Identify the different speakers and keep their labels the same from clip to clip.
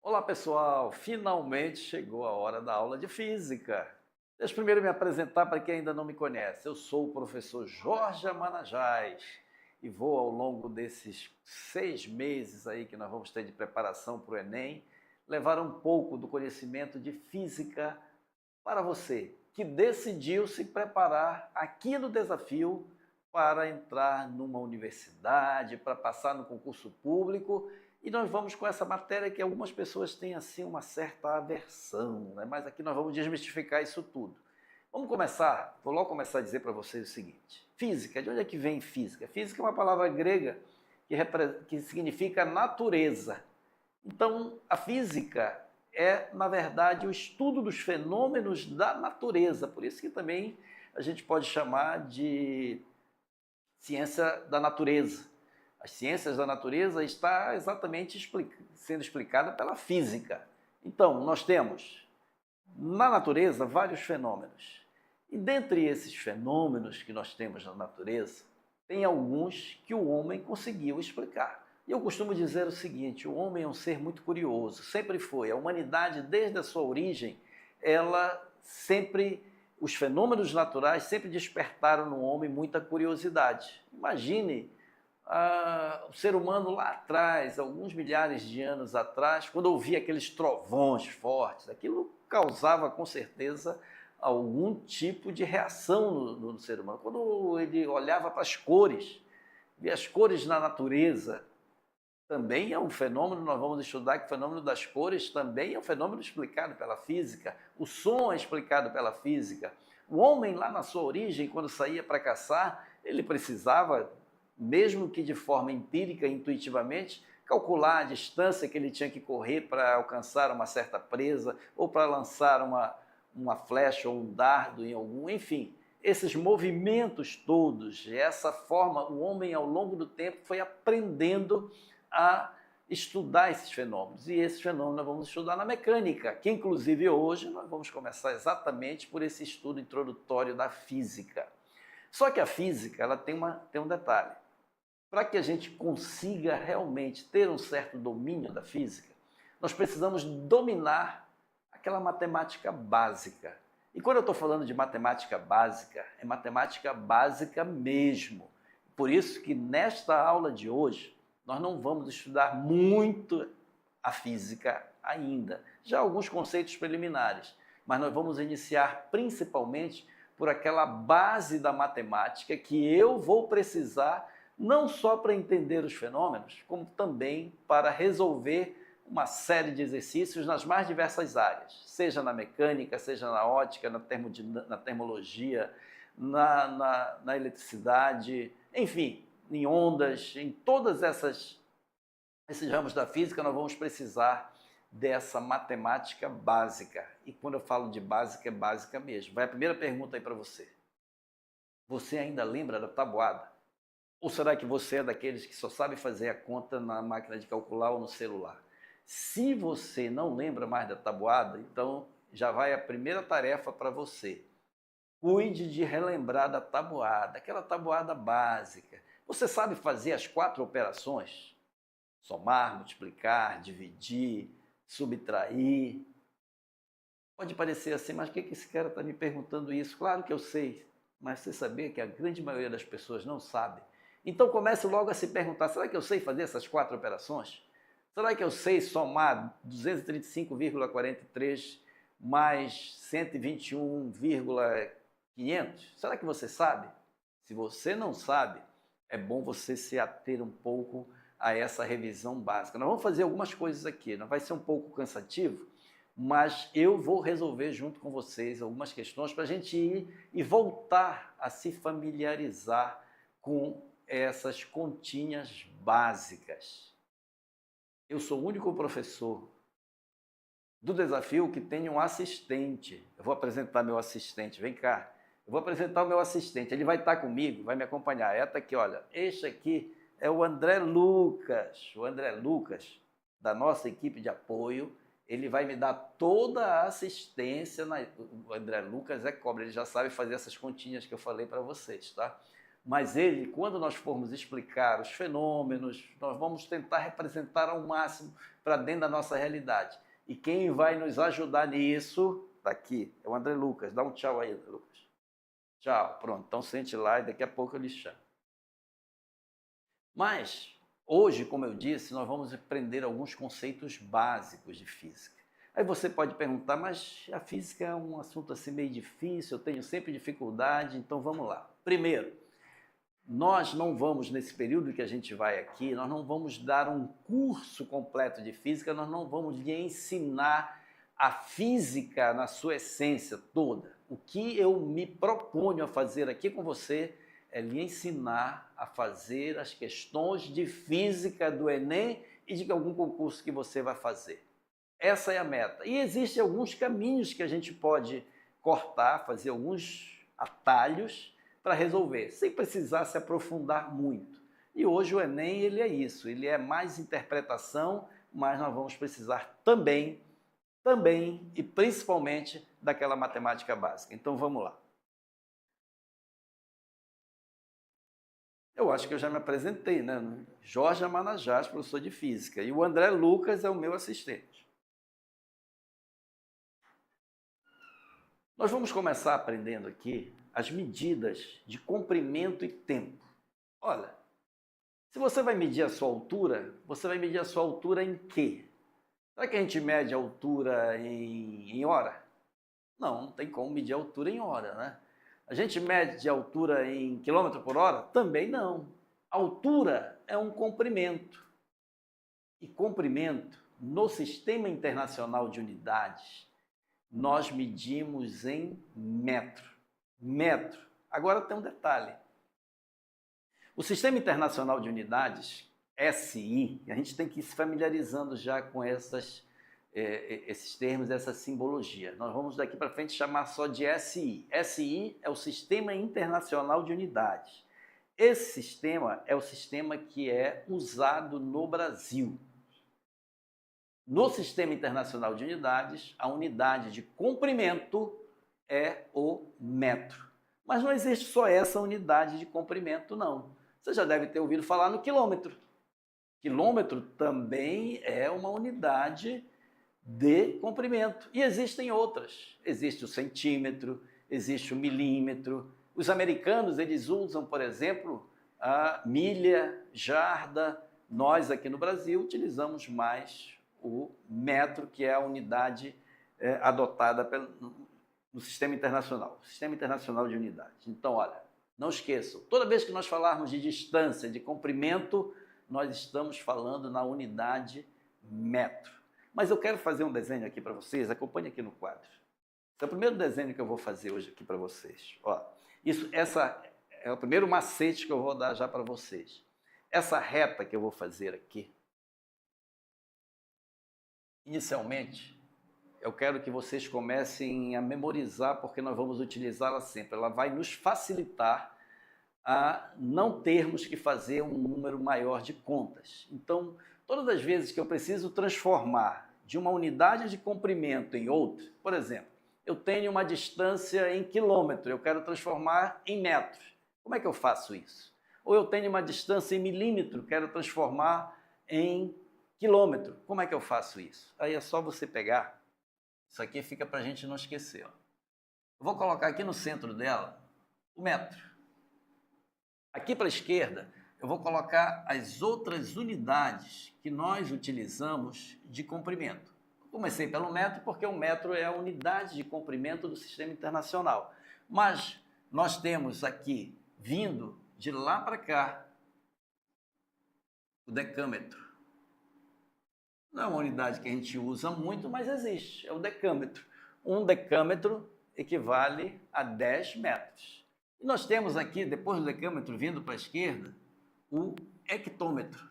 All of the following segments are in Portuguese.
Speaker 1: Olá pessoal, finalmente chegou a hora da aula de física. Deixa eu primeiro me apresentar para quem ainda não me conhece. Eu sou o professor Jorge Amanajás e vou ao longo desses 6 meses aí que nós vamos ter de preparação para o Enem, levar um pouco do conhecimento de física para você que decidiu se preparar aqui no desafio para entrar numa universidade, para passar no concurso público. E nós vamos com essa matéria que algumas pessoas têm assim uma certa aversão, né? Mas aqui nós vamos desmistificar isso tudo. Vamos começar, vou logo começar a dizer para vocês o seguinte: física, de onde é que vem física? Física é uma palavra grega que significa natureza. Então, a física é, na verdade, o estudo dos fenômenos da natureza, por isso que também a gente pode chamar de ciência da natureza. As ciências da natureza está exatamente sendo explicada pela física. Então, nós temos na natureza vários fenômenos. E dentre esses fenômenos que nós temos na natureza, tem alguns que o homem conseguiu explicar. E eu costumo dizer o seguinte: o homem é um ser muito curioso, sempre foi. A humanidade, desde a sua origem, os fenômenos naturais sempre despertaram no homem muita curiosidade. Imagine o ser humano lá atrás, alguns milhares de anos atrás, quando ouvia aqueles trovões fortes, aquilo causava com certeza algum tipo de reação no ser humano. Quando ele olhava para as cores, via as cores na natureza, também é um fenômeno, nós vamos estudar que o fenômeno das cores também é um fenômeno explicado pela física, o som é explicado pela física. O homem lá na sua origem, quando saía para caçar, ele precisava, mesmo que de forma empírica, intuitivamente, calcular a distância que ele tinha que correr para alcançar uma certa presa, ou para lançar uma flecha ou um dardo em algum, enfim. Esses movimentos todos, essa forma, o homem ao longo do tempo foi aprendendo a estudar esses fenômenos. E esses fenômenos nós vamos estudar na mecânica, que inclusive hoje nós vamos começar exatamente por esse estudo introdutório da física. Só que a física ela tem um detalhe. Para que a gente consiga realmente ter um certo domínio da física, nós precisamos dominar aquela matemática básica. E quando eu estou falando de matemática básica, é matemática básica mesmo. Por isso que nesta aula de hoje, nós não vamos estudar muito a física ainda, já alguns conceitos preliminares, mas nós vamos iniciar principalmente por aquela base da matemática que eu vou precisar não só para entender os fenômenos, como também para resolver uma série de exercícios nas mais diversas áreas, seja na mecânica, seja na ótica, na termologia, na eletricidade, enfim, em ondas, em todas esses ramos da física nós vamos precisar dessa matemática básica. E quando eu falo de básica, é básica mesmo. Vai a primeira pergunta aí para você. Você ainda lembra da tabuada? Ou será que você é daqueles que só sabe fazer a conta na máquina de calcular ou no celular? Se você não lembra mais da tabuada, então já vai a primeira tarefa para você. Cuide de relembrar da tabuada, aquela tabuada básica. Você sabe fazer as 4 operações? Somar, multiplicar, dividir, subtrair. Pode parecer assim, mas por que esse cara está me perguntando isso? Claro que eu sei, mas você sabia que a grande maioria das pessoas não sabe? Então comece logo a se perguntar, será que eu sei fazer essas 4 operações? Será que eu sei somar 235,43 mais 121,500? Será que você sabe? Se você não sabe, é bom você se ater um pouco a essa revisão básica. Nós vamos fazer algumas coisas aqui, não vai ser um pouco cansativo, mas eu vou resolver junto com vocês algumas questões para a gente ir e voltar a se familiarizar com essas continhas básicas. Eu sou o único professor do desafio que tem um assistente. Eu vou apresentar meu assistente, vem cá. Eu vou apresentar o meu assistente, ele vai estar comigo, vai me acompanhar. Está aqui, olha, este aqui é o André Lucas. O André Lucas, da nossa equipe de apoio, ele vai me dar toda a assistência. O André Lucas é cobra, ele já sabe fazer essas continhas que eu falei para vocês, tá? Mas ele, quando nós formos explicar os fenômenos, nós vamos tentar representar ao máximo para dentro da nossa realidade. E quem vai nos ajudar nisso, está aqui, é o André Lucas. Dá um tchau aí, André Lucas. Tchau, pronto. Então sente lá e daqui a pouco eu lhe chamo. Mas, hoje, como eu disse, nós vamos aprender alguns conceitos básicos de física. Aí você pode perguntar, mas a física é um assunto assim meio difícil, eu tenho sempre dificuldade, então vamos lá. Primeiro, nós não vamos, nesse período que a gente vai aqui, nós não vamos dar um curso completo de física, nós não vamos lhe ensinar a física na sua essência toda. O que eu me proponho a fazer aqui com você é lhe ensinar a fazer as questões de física do Enem e de algum concurso que você vai fazer. Essa é a meta. E existem alguns caminhos que a gente pode cortar, fazer alguns atalhos para resolver, sem precisar se aprofundar muito. E hoje o Enem ele é isso, ele é mais interpretação, mas nós vamos precisar também e principalmente daquela matemática básica. Então vamos lá. Eu acho que eu já me apresentei, né? Jorge Amanajás, professor de Física, e o André Lucas é o meu assistente. Nós vamos começar aprendendo aqui as medidas de comprimento e tempo. Olha, se você vai medir a sua altura, você vai medir a sua altura em quê? Será que a gente mede a altura em hora? Não, não tem como medir a altura em hora, né? A gente mede a altura em quilômetro por hora? Também não. A altura é um comprimento. E comprimento, no Sistema Internacional de Unidades, nós medimos em metro. Metro. Agora tem um detalhe. O Sistema Internacional de Unidades, SI, a gente tem que ir se familiarizando já com esses termos, essa simbologia. Nós vamos daqui para frente chamar só de SI. SI é o Sistema Internacional de Unidades. Esse sistema é o sistema que é usado no Brasil. No Sistema Internacional de Unidades, a unidade de comprimento é o metro. Mas não existe só essa unidade de comprimento, não. Você já deve ter ouvido falar no quilômetro. Quilômetro também é uma unidade de comprimento. E existem outras. Existe o centímetro, existe o milímetro. Os americanos, eles usam, por exemplo, a milha, jarda. Nós, aqui no Brasil, utilizamos mais o metro, que é a unidade adotada no Sistema Internacional, Sistema Internacional de Unidades. Então, olha, não esqueçam, toda vez que nós falarmos de distância, de comprimento, nós estamos falando na unidade metro. Mas eu quero fazer um desenho aqui para vocês, acompanhe aqui no quadro. Esse é o primeiro desenho que eu vou fazer hoje aqui para vocês. Ó, essa é o primeiro macete que eu vou dar já para vocês. Essa reta que eu vou fazer aqui, inicialmente, eu quero que vocês comecem a memorizar, porque nós vamos utilizá-la sempre. Ela vai nos facilitar a não termos que fazer um número maior de contas. Então, todas as vezes que eu preciso transformar de uma unidade de comprimento em outra, por exemplo, eu tenho uma distância em quilômetro, eu quero transformar em metros. Como é que eu faço isso? Ou eu tenho uma distância em milímetro, quero transformar em quilômetro. Como é que eu faço isso? Aí é só você pegar, isso aqui fica para a gente não esquecer. Ó. Eu vou colocar aqui no centro dela o metro. Aqui para a esquerda, eu vou colocar as outras unidades que nós utilizamos de comprimento. Comecei pelo metro porque o metro é a unidade de comprimento do Sistema Internacional. Mas nós temos aqui, vindo de lá para cá, o decâmetro. Não é uma unidade que a gente usa muito, mas existe, é o decâmetro. Um decâmetro equivale a 10 metros. E nós temos aqui, depois do decâmetro, vindo para a esquerda, o hectômetro.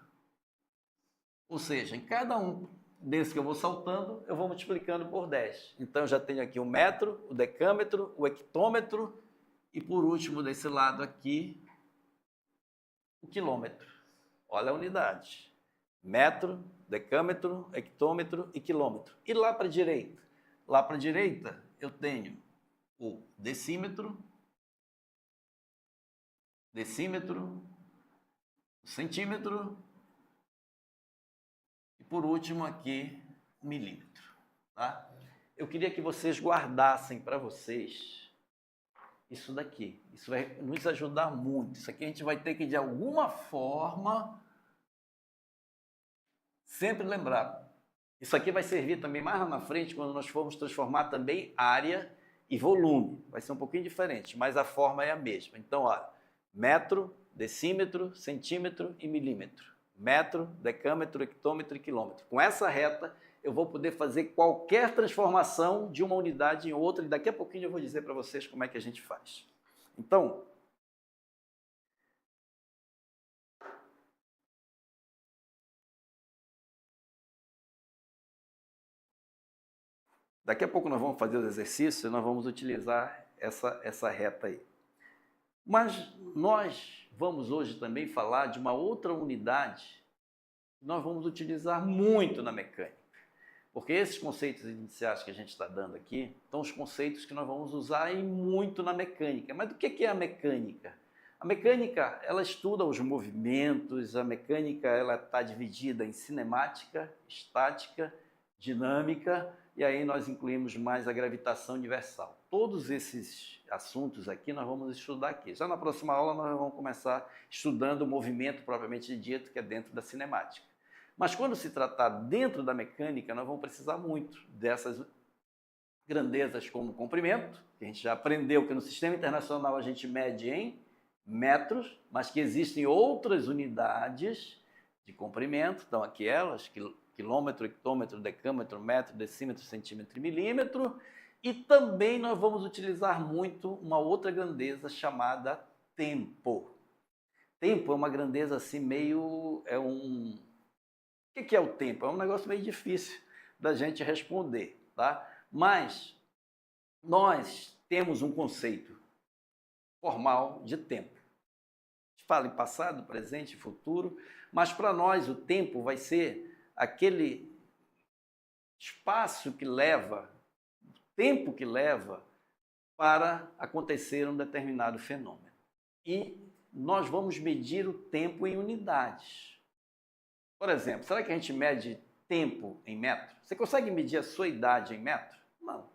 Speaker 1: Ou seja, em cada um desses que eu vou saltando, eu vou multiplicando por 10. Então, eu já tenho aqui o metro, o decâmetro, o hectômetro e, por último, desse lado aqui, o quilômetro. Olha a unidade. Metro, decâmetro, hectômetro e quilômetro. E lá para a direita? Lá para a direita, eu tenho o decímetro, decímetro, centímetro e, por último, aqui, milímetro. Tá? Eu queria que vocês guardassem para vocês isso daqui. Isso vai nos ajudar muito. Isso aqui a gente vai ter que, de alguma forma, sempre lembrar. Isso aqui vai servir também mais lá na frente, quando nós formos transformar também área e volume. Vai ser um pouquinho diferente, mas a forma é a mesma. Então, olha, metro, decímetro, centímetro e milímetro. Metro, decâmetro, hectômetro e quilômetro. Com essa reta, eu vou poder fazer qualquer transformação de uma unidade em outra, e daqui a pouquinho eu vou dizer para vocês como é que a gente faz. Então, daqui a pouco nós vamos fazer os exercícios e nós vamos utilizar essa reta aí. Mas nós vamos hoje também falar de uma outra unidade que nós vamos utilizar muito na mecânica. Porque esses conceitos iniciais que a gente está dando aqui são os conceitos que nós vamos usar muito na mecânica. Mas do que é a mecânica? A mecânica, ela estuda os movimentos, a mecânica ela está dividida em cinemática, estática, dinâmica, e aí nós incluímos mais a gravitação universal. Todos esses assuntos aqui nós vamos estudar aqui. Já na próxima aula nós vamos começar estudando o movimento propriamente dito, que é dentro da cinemática. Mas quando se tratar dentro da mecânica, nós vamos precisar muito dessas grandezas como comprimento, que a gente já aprendeu que no sistema internacional a gente mede em metros, mas que existem outras unidades de comprimento, então aqui elas, quilômetro, hectômetro, decâmetro, metro, decímetro, centímetro e milímetro, e também nós vamos utilizar muito uma outra grandeza chamada tempo. Tempo é uma grandeza assim meio... O que é o tempo? É um negócio meio difícil da gente responder, tá? Mas nós temos um conceito formal de tempo. A gente fala em passado, presente e futuro, mas para nós o tempo vai ser aquele espaço que leva, o tempo que leva para acontecer um determinado fenômeno. E nós vamos medir o tempo em unidades. Por exemplo, será que a gente mede tempo em metro? Você consegue medir a sua idade em metro? Não.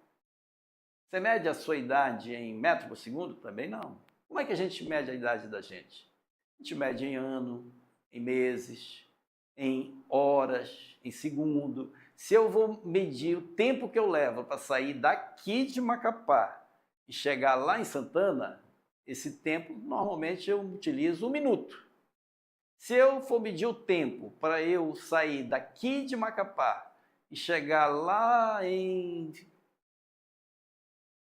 Speaker 1: Você mede a sua idade em metro por segundo? Também não. Como é que a gente mede a idade da gente? A gente mede em ano, em meses, em horas, em segundo. Se eu vou medir o tempo que eu levo para sair daqui de Macapá e chegar lá em Santana, esse tempo normalmente eu utilizo 1 minuto. Se eu for medir o tempo para eu sair daqui de Macapá e chegar lá em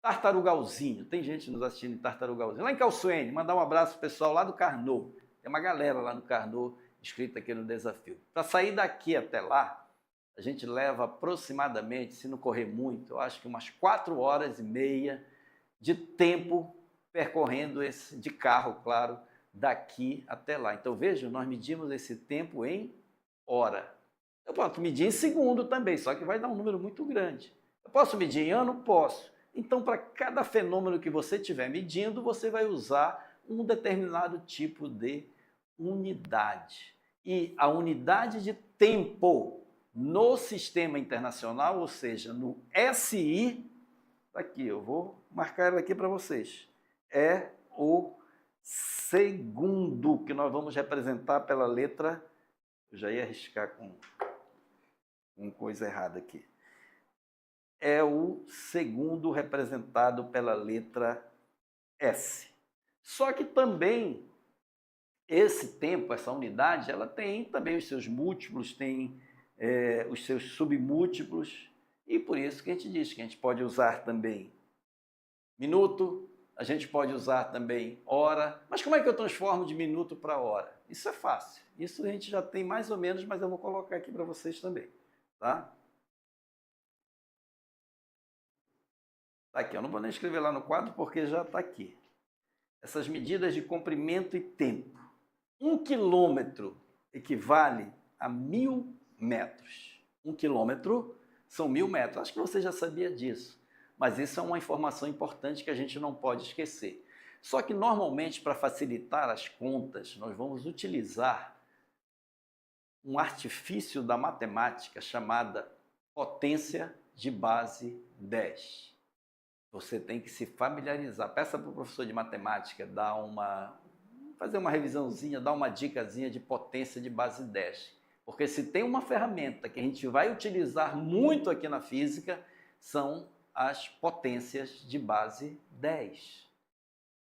Speaker 1: Tartarugalzinho, tem gente nos assistindo em Tartarugalzinho, lá em Calçoene, mandar um abraço pro pessoal lá do Carnot, tem uma galera lá no Carnot inscrita aqui no desafio. Para sair daqui até lá, a gente leva aproximadamente, se não correr muito, eu acho que umas 4h30 de tempo percorrendo esse, de carro, claro, daqui até lá. Então, vejam, nós medimos esse tempo em hora. Eu posso medir em segundo também, só que vai dar um número muito grande. Eu posso medir em ano? Posso. Então, para cada fenômeno que você estiver medindo, você vai usar um determinado tipo de unidade. E a unidade de tempo no sistema internacional, ou seja, no SI, aqui, eu vou marcar ela aqui para vocês, é o segundo, que nós vamos representar pela letra, eu já ia arriscar com coisa errada aqui, é o segundo representado pela letra S. Só que também esse tempo, essa unidade, ela tem também os seus múltiplos, tem os seus submúltiplos, e por isso que a gente diz que a gente pode usar também minuto, a gente pode usar também hora. Mas como é que eu transformo de minuto para hora? Isso é fácil. Isso a gente já tem mais ou menos, mas eu vou colocar aqui para vocês também. Tá? Tá aqui, eu não vou nem escrever lá no quadro porque já está aqui. Essas medidas de comprimento e tempo. 1 quilômetro equivale a 1000 metros. 1 quilômetro são 1000 metros. Acho que você já sabia disso. Mas isso é uma informação importante que a gente não pode esquecer. Só que, normalmente, para facilitar as contas, nós vamos utilizar um artifício da matemática chamada potência de base 10. Você tem que se familiarizar. Peça para o professor de matemática fazer uma revisãozinha, dar uma dicasinha de potência de base 10. Porque se tem uma ferramenta que a gente vai utilizar muito aqui na física, são as potências de base 10.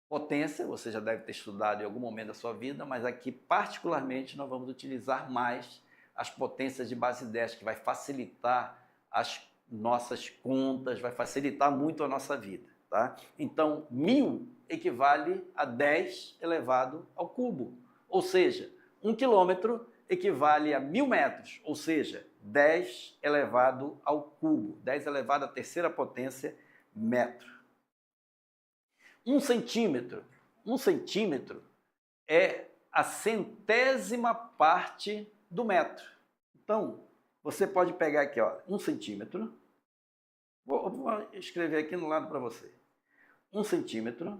Speaker 1: Potência, você já deve ter estudado em algum momento da sua vida, mas aqui particularmente nós vamos utilizar mais as potências de base 10, que vai facilitar as nossas contas, vai facilitar muito a nossa vida, tá? Então, 1000 equivale a 10 elevado ao cubo, ou seja, 1 quilômetro equivale a 1000 metros, ou seja, 10 elevado ao cubo, 10 elevado à terceira potência metro. 1 centímetro é a centésima parte do metro. Então, você pode pegar aqui, ó, 1 centímetro. Vou escrever aqui no lado para você. 1 centímetro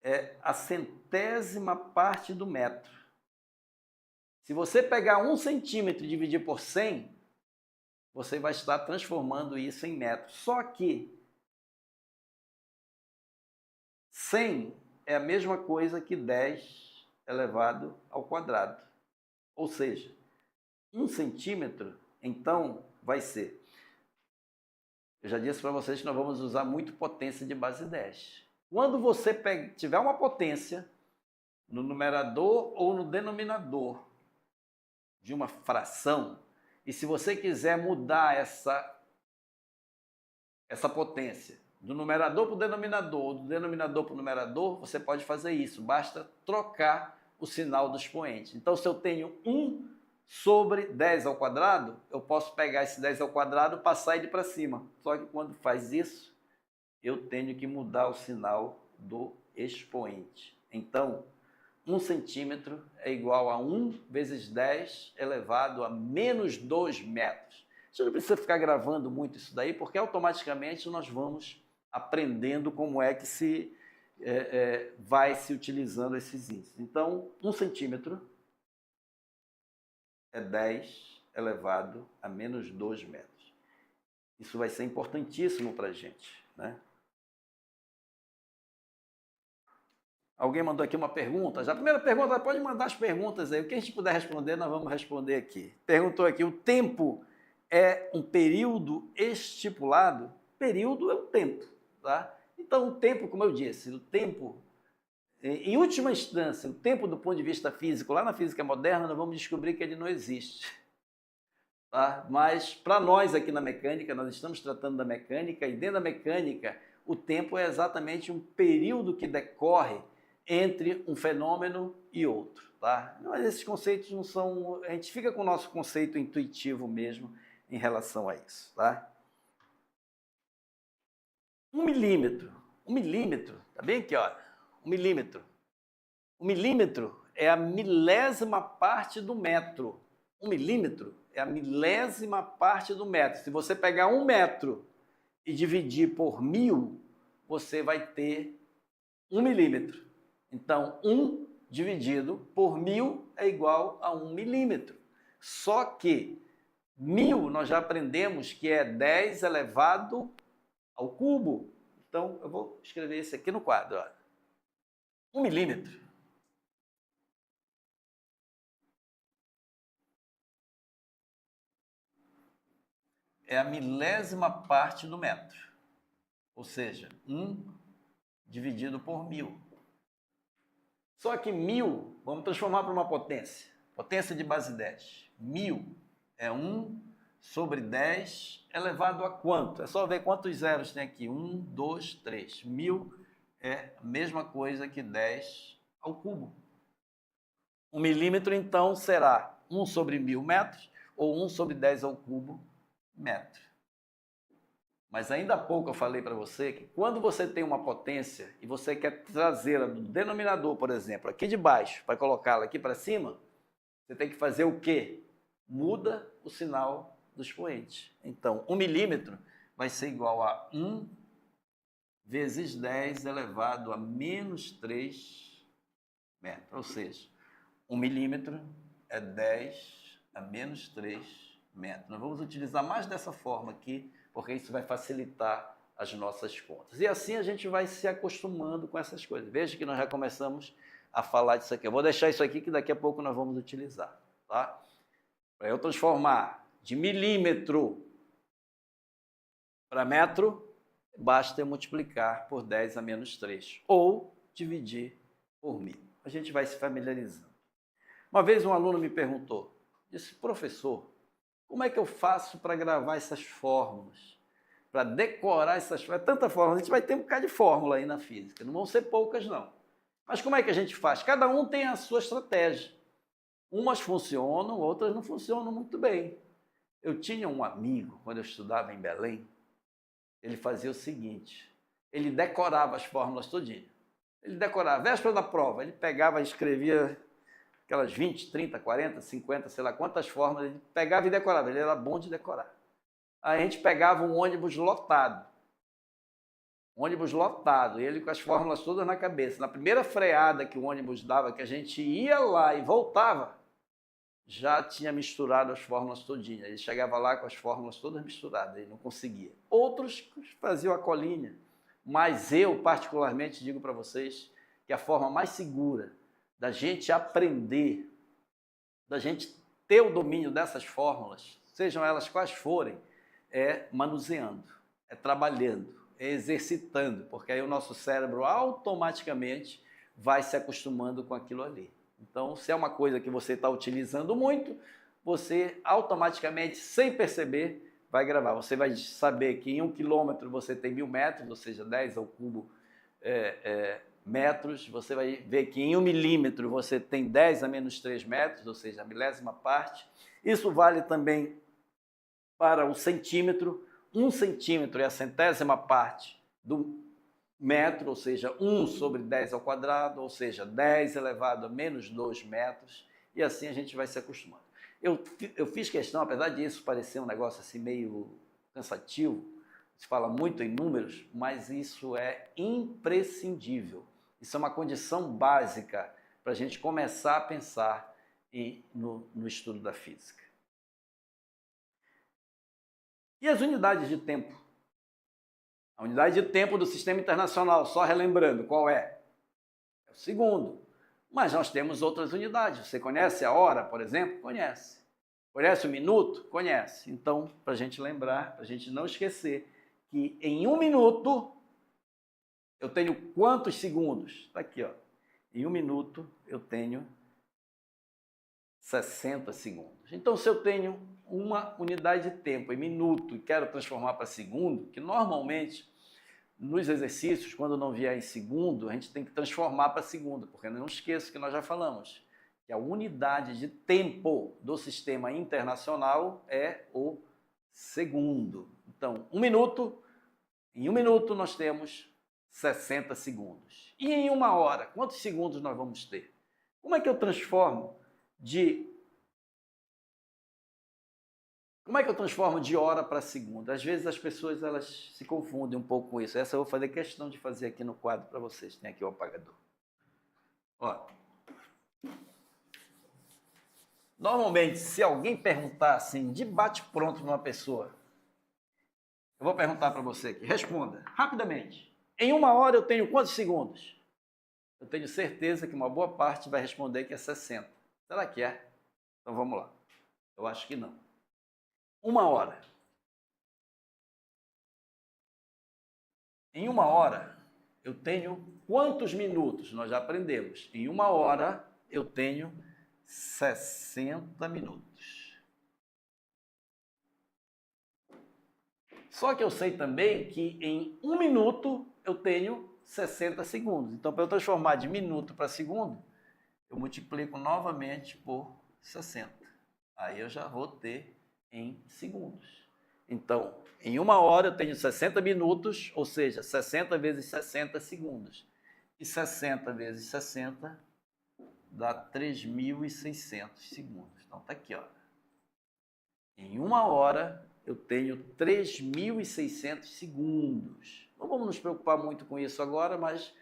Speaker 1: é a centésima parte do metro. Se você pegar 1 centímetro e dividir por 100, você vai estar transformando isso em metros. Só que 100 é a mesma coisa que 10 elevado ao quadrado. Ou seja, 1 centímetro, então, vai ser... Eu já disse para vocês que nós vamos usar muito potência de base 10. Quando você tiver uma potência no numerador ou no denominador de uma fração, e se você quiser mudar essa potência do numerador para o denominador, ou do denominador para o numerador, você pode fazer isso, basta trocar o sinal do expoente. Então, se eu tenho 1 sobre 10 ao quadrado, eu posso pegar esse 10 ao quadrado e passar ele para cima. Só que quando faz isso, eu tenho que mudar o sinal do expoente. Então, 1 centímetro é igual a 1 vezes 10 elevado a menos 2 metros. Você não precisa ficar gravando muito isso daí, porque automaticamente nós vamos aprendendo como é que vai se utilizando esses índices. Então, 1 centímetro é 10 elevado a menos 2 metros. Isso vai ser importantíssimo para a gente, né? Alguém mandou aqui uma pergunta. Já a primeira pergunta, pode mandar as perguntas aí. O que a gente puder responder, nós vamos responder aqui. Perguntou aqui, o tempo é um período estipulado? Período é um tempo, tá? Então, o tempo, como eu disse, o tempo, em última instância, o tempo do ponto de vista físico, lá na física moderna, nós vamos descobrir que ele não existe. Tá? Mas, para nós aqui na mecânica, nós estamos tratando da mecânica, e dentro da mecânica, o tempo é exatamente um período que decorre entre um fenômeno e outro, tá? Mas esses conceitos não são... A gente fica com o nosso conceito intuitivo mesmo em relação a isso, tá? 1 milímetro, tá bem aqui, ó, 1 milímetro. 1 milímetro é a milésima parte do metro. 1 milímetro é a milésima parte do metro. Se você pegar 1 metro e dividir por 1000, você vai ter 1 milímetro. Então, 1 dividido por 1000 é igual a 1 milímetro. Só que 1000 nós já aprendemos que é 10 elevado ao cubo. Então, eu vou escrever isso aqui no quadro. Ó. 1 milímetro é a milésima parte do metro. Ou seja, 1 dividido por 1000. Só que 1000, vamos transformar para uma potência. Potência de base 10. 1000 é 1 sobre 10 elevado a quanto? É só ver quantos zeros tem aqui. 1, 2, 3. 1000 é a mesma coisa que 10 ao cubo. 1 milímetro, então, será 1 sobre 1000 metros ou 1 sobre 10 ao cubo metro. Mas ainda há pouco eu falei para você que quando você tem uma potência e você quer trazê-la do denominador, por exemplo, aqui de baixo, para colocá-la aqui para cima, você tem que fazer o quê? Muda o sinal do expoente. Então, 1 milímetro vai ser igual a 1 vezes 10 elevado a menos 3 metros. Ou seja, 1 milímetro é 10 a menos 3 metros. Nós vamos utilizar mais dessa forma aqui, porque isso vai facilitar as nossas contas. E assim a gente vai se acostumando com essas coisas. Veja que nós já começamos a falar disso aqui. Eu vou deixar isso aqui que daqui a pouco nós vamos utilizar, tá? Para eu transformar de milímetro para metro, basta eu multiplicar por 10 a menos 3, ou dividir por 1000. A gente vai se familiarizando. Uma vez um aluno me perguntou, disse, professor, como é que eu faço para gravar essas fórmulas? Para decorar essas fórmulas? É tanta fórmula, a gente vai ter um bocado de fórmula aí na física, não vão ser poucas não. Mas como é que a gente faz? Cada um tem a sua estratégia. Umas funcionam, outras não funcionam muito bem. Eu tinha um amigo, quando eu estudava em Belém, ele fazia o seguinte, ele decorava as fórmulas todinha. Ele decorava, véspera da prova, ele pegava e escrevia aquelas 20, 30, 40, 50, sei lá quantas fórmulas, ele pegava e decorava, ele era bom de decorar. Aí a gente pegava um ônibus lotado, e ele com as fórmulas todas na cabeça. Na primeira freada que o ônibus dava, que a gente ia lá e voltava, já tinha misturado as fórmulas todinhas. Ele chegava lá com as fórmulas todas misturadas, ele não conseguia. Outros faziam a colinha, mas eu particularmente digo para vocês que a forma mais segura da gente aprender, da gente ter o domínio dessas fórmulas, sejam elas quais forem, é manuseando, é trabalhando, é exercitando, porque aí o nosso cérebro automaticamente vai se acostumando com aquilo ali. Então, se é uma coisa que você está utilizando muito, você automaticamente, sem perceber, vai gravar. Você vai saber que em 1 quilômetro você tem 1000 metros, ou seja, 10 ao cubo metros. Você vai ver que em 1 milímetro você tem 10 a menos 3 metros, ou seja, a milésima parte. Isso vale também para o centímetro. 1 centímetro é a centésima parte do metro, ou seja, 1 sobre 10 ao quadrado, ou seja, 10 elevado a menos 2 metros, e assim a gente vai se acostumando. Eu fiz questão, apesar disso parecer um negócio assim meio cansativo, se fala muito em números, mas isso é imprescindível. Isso é uma condição básica para a gente começar a pensar no estudo da física. E as unidades de tempo? A unidade de tempo do Sistema Internacional, só relembrando, qual é? É o segundo. Mas nós temos outras unidades. Você conhece a hora, por exemplo? Conhece. Conhece o minuto? Conhece. Então, para a gente lembrar, para a gente não esquecer, que em 1 minuto eu tenho quantos segundos? Está aqui, ó. Em 1 minuto eu tenho 60 segundos. Então, se eu tenho uma unidade de tempo em minuto e quero transformar para segundo, que normalmente nos exercícios, quando não vier em segundo, a gente tem que transformar para segundo, porque não esqueça que nós já falamos que a unidade de tempo do Sistema Internacional é o segundo. Então, 1 minuto, em 1 minuto nós temos 60 segundos. E em 1 hora, quantos segundos nós vamos ter? Como é que eu transformo de hora para segundo? Às vezes as pessoas elas se confundem um pouco com isso. Essa eu vou fazer questão de fazer aqui no quadro para vocês. Tem aqui o apagador. Ó. Normalmente, se alguém perguntar assim, de bate-pronto para uma pessoa, eu vou perguntar para você aqui, responda rapidamente. Em 1 hora eu tenho quantos segundos? Eu tenho certeza que uma boa parte vai responder que é 60. Será que é? Então vamos lá. Eu acho que não. 1 hora. Em 1 hora, eu tenho quantos minutos? Nós já aprendemos. Em 1 hora, eu tenho 60 minutos. Só que eu sei também que em 1 minuto, eu tenho 60 segundos. Então, para eu transformar de minuto para segundo, eu multiplico novamente por 60. Aí eu já vou ter em segundos. Então, em 1 hora eu tenho 60 minutos, ou seja, 60 vezes 60 segundos. E 60 vezes 60 dá 3.600 segundos. Então, está aqui, ó. Em 1 hora eu tenho 3.600 segundos. Não vamos nos preocupar muito com isso agora, mas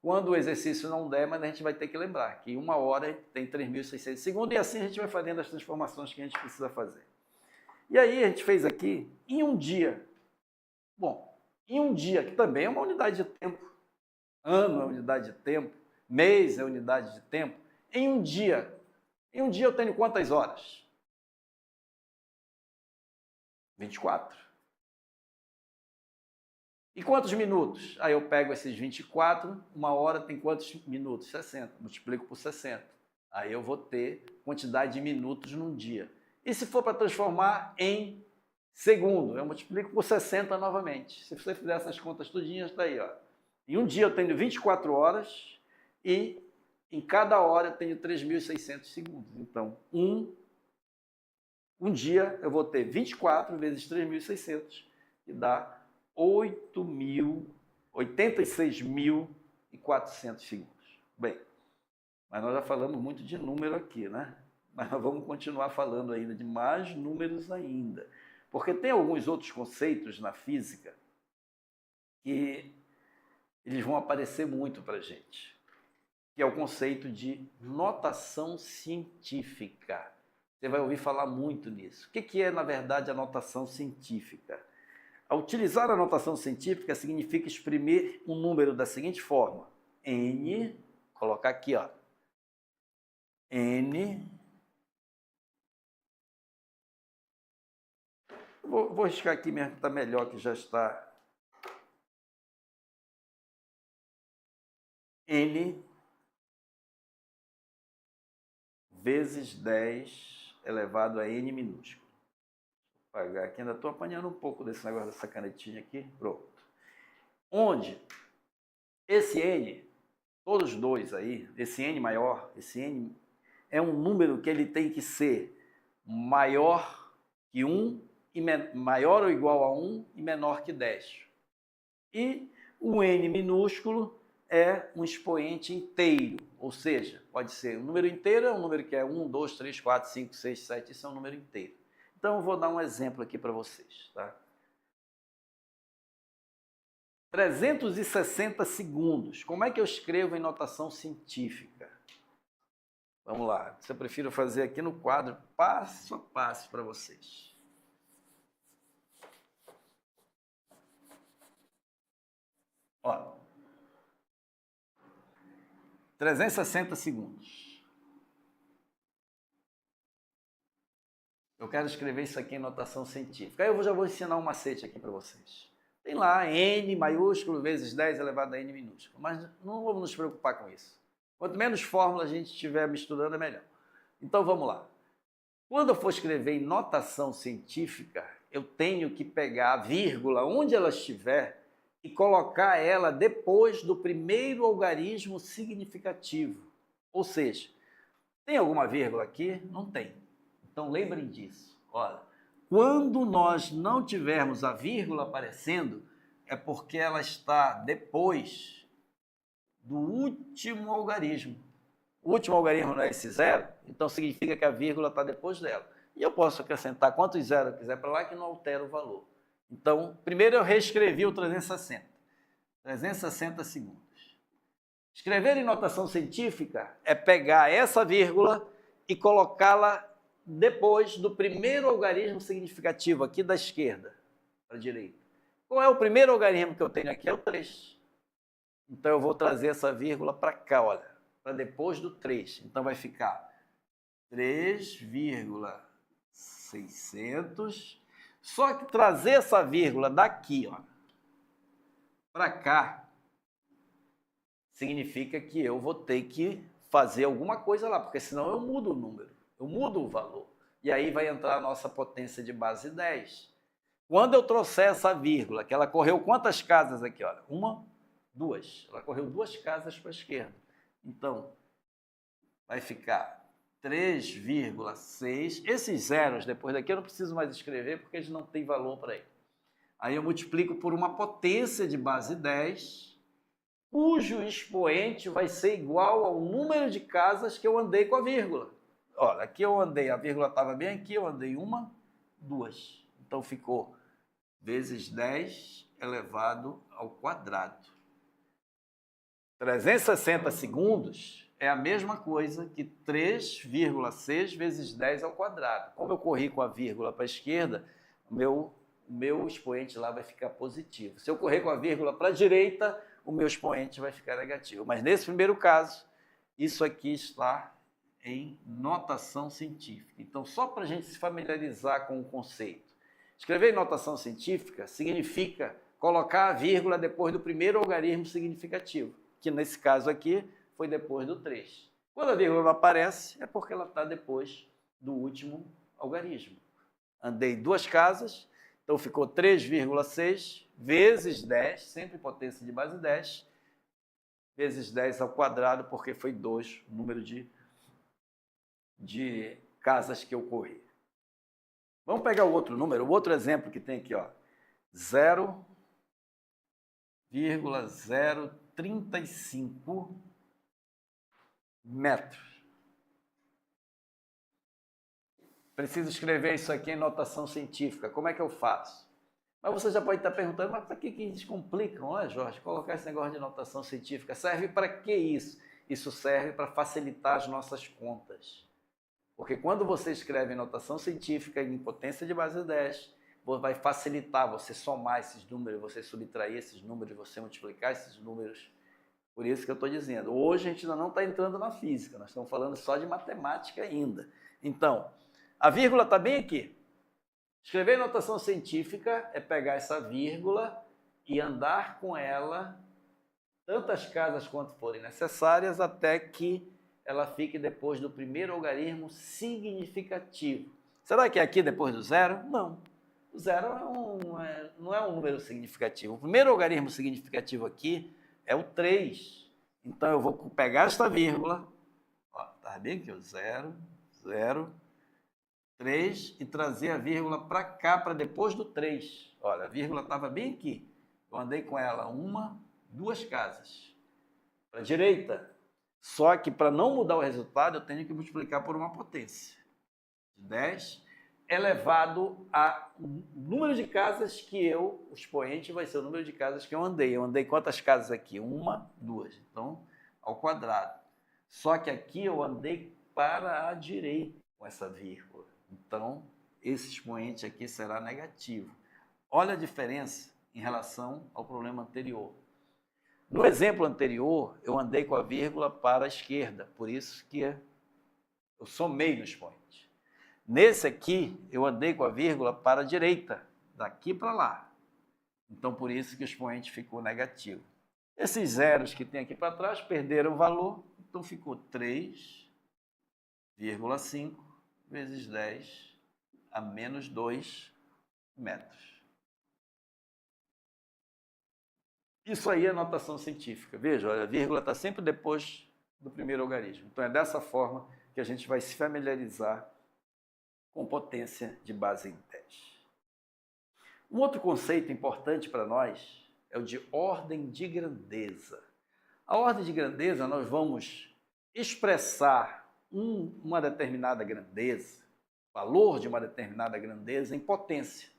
Speaker 1: quando o exercício não der, mas a gente vai ter que lembrar que 1 hora tem 3.600 segundos e assim a gente vai fazendo as transformações que a gente precisa fazer. E aí a gente fez aqui em um dia. Bom, em um dia, que também é uma unidade de tempo. Ano é unidade de tempo, mês é unidade de tempo. Em um dia eu tenho quantas horas? 24. E quantos minutos? Aí eu pego esses 24, 1 hora tem quantos minutos? 60. Multiplico por 60. Aí eu vou ter quantidade de minutos num dia. E se for para transformar em segundo, eu multiplico por 60 novamente. Se você fizer essas contas tudinhas, está aí, ó. Em um dia eu tenho 24 horas e em cada hora eu tenho 3.600 segundos. Então, um dia eu vou ter 24 vezes 3.600, que dá 86.400 segundos. Bem, mas nós já falamos muito de número aqui, né? Mas nós vamos continuar falando ainda de mais números ainda. Porque tem alguns outros conceitos na física que eles vão aparecer muito para a gente, que é o conceito de notação científica. Você vai ouvir falar muito nisso. O que é, na verdade, a notação científica? Ao utilizar a notação científica, significa exprimir um número da seguinte forma. N, colocar aqui, ó. N. Vou riscar aqui mesmo, que está melhor, que já está. N vezes 10 elevado a N minúsculo. Vou apagar aqui, ainda estou apanhando um pouco desse negócio dessa canetinha aqui. Pronto. Onde esse N, todos dois aí, esse N maior, esse N é um número que ele tem que ser maior que 1, maior ou igual a 1 e menor que 10. E o N minúsculo é um expoente inteiro, ou seja, pode ser um número inteiro, é um número que é 1, 2, 3, 4, 5, 6, 7, isso é um número inteiro. Então, eu vou dar um exemplo aqui para vocês, tá? 360 segundos. Como é que eu escrevo em notação científica? Vamos lá. Eu prefiro fazer aqui no quadro, passo a passo para vocês. Ó, 360 segundos. Eu quero escrever isso aqui em notação científica. Aí eu já vou ensinar um macete aqui para vocês. Tem lá N maiúsculo vezes 10 elevado a N minúsculo. Mas não vamos nos preocupar com isso. Quanto menos fórmula a gente estiver misturando, é melhor. Então vamos lá. Quando eu for escrever em notação científica, eu tenho que pegar a vírgula onde ela estiver e colocar ela depois do primeiro algarismo significativo. Ou seja, tem alguma vírgula aqui? Não tem. Então lembrem disso. Olha, quando nós não tivermos a vírgula aparecendo, é porque ela está depois do último algarismo. O último algarismo não é esse zero, então significa que a vírgula está depois dela. E eu posso acrescentar quantos zeros eu quiser para lá que não altera o valor. Então, primeiro eu reescrevi o 360. 360 segundos. Escrever em notação científica é pegar essa vírgula e colocá-la depois do primeiro algarismo significativo aqui da esquerda para a direita. Qual é o primeiro algarismo que eu tenho aqui? É o 3. Então eu vou trazer essa vírgula para cá, olha, para depois do 3. Então vai ficar 3,600. Só que trazer essa vírgula daqui, ó, para cá, significa que eu vou ter que fazer alguma coisa lá, porque senão eu mudo o número, eu mudo o valor. E aí vai entrar a nossa potência de base 10. Quando eu trouxer essa vírgula, que ela correu quantas casas aqui? Olha, 1, 2. Ela correu 2 casas para a esquerda. Então, vai ficar 3,6. Esses zeros depois daqui eu não preciso mais escrever, porque eles não têm valor para ele. Aí eu multiplico por uma potência de base 10, cujo expoente vai ser igual ao número de casas que eu andei com a vírgula. Olha, aqui eu andei, a vírgula estava bem aqui, eu andei 1, 2. Então ficou vezes 10 elevado ao quadrado. 360 segundos é a mesma coisa que 3,6 vezes 10 ao quadrado. Como eu corri com a vírgula para a esquerda, o meu expoente lá vai ficar positivo. Se eu correr com a vírgula para a direita, o meu expoente vai ficar negativo. Mas nesse primeiro caso, isso aqui está em notação científica. Então, só para a gente se familiarizar com o conceito. Escrever em notação científica significa colocar a vírgula depois do primeiro algarismo significativo, que nesse caso aqui foi depois do 3. Quando a vírgula não aparece, é porque ela está depois do último algarismo. Andei 2 casas, então ficou 3,6 vezes 10, sempre potência de base 10, vezes 10 ao quadrado, porque foi 2 o número de casas que eu corri. Vamos pegar o outro número, o outro exemplo que tem aqui, ó, 0,035 metros. Preciso escrever isso aqui em notação científica. Como é que eu faço? Mas você já pode estar perguntando, mas para que eles complicam, né, Jorge? Colocar esse negócio de notação científica serve para que isso? Isso serve para facilitar as nossas contas. Porque quando você escreve em notação científica em potência de base 10, vai facilitar você somar esses números, você subtrair esses números, você multiplicar esses números. Por isso que eu estou dizendo, hoje a gente ainda não está entrando na física, nós estamos falando só de matemática ainda. Então, a vírgula está bem aqui. Escrever em notação científica é pegar essa vírgula e andar com ela tantas casas quanto forem necessárias até que ela fique depois do primeiro algarismo significativo. Será que é aqui depois do 0? Não. O 0 não é um número significativo. O primeiro algarismo significativo aqui é o 3. Então, eu vou pegar esta vírgula, está bem aqui, o 0, 0, 3, e trazer a vírgula para cá, para depois do 3. Olha, a vírgula estava bem aqui. Eu andei com ela 1, 2 casas. Para a direita. Só que para não mudar o resultado, eu tenho que multiplicar por uma potência. 10 elevado a número de casas que o expoente vai ser o número de casas que eu andei. Eu andei quantas casas aqui? 1, 2. Então, ao quadrado. Só que aqui eu andei para a direita com essa vírgula. Então, esse expoente aqui será negativo. Olha a diferença em relação ao problema anterior. No exemplo anterior, eu andei com a vírgula para a esquerda, por isso que eu somei no expoente. Nesse aqui, eu andei com a vírgula para a direita, daqui para lá. Então, por isso que o expoente ficou negativo. Esses zeros que tem aqui para trás perderam valor, então ficou 3,5 vezes 10 a menos 2 metros. Isso aí é notação científica. Veja, olha, a vírgula está sempre depois do primeiro algarismo. Então, é dessa forma que a gente vai se familiarizar com potência de base em 10. Um outro conceito importante para nós é o de ordem de grandeza. A ordem de grandeza, nós vamos expressar uma determinada grandeza, valor de uma determinada grandeza em potência.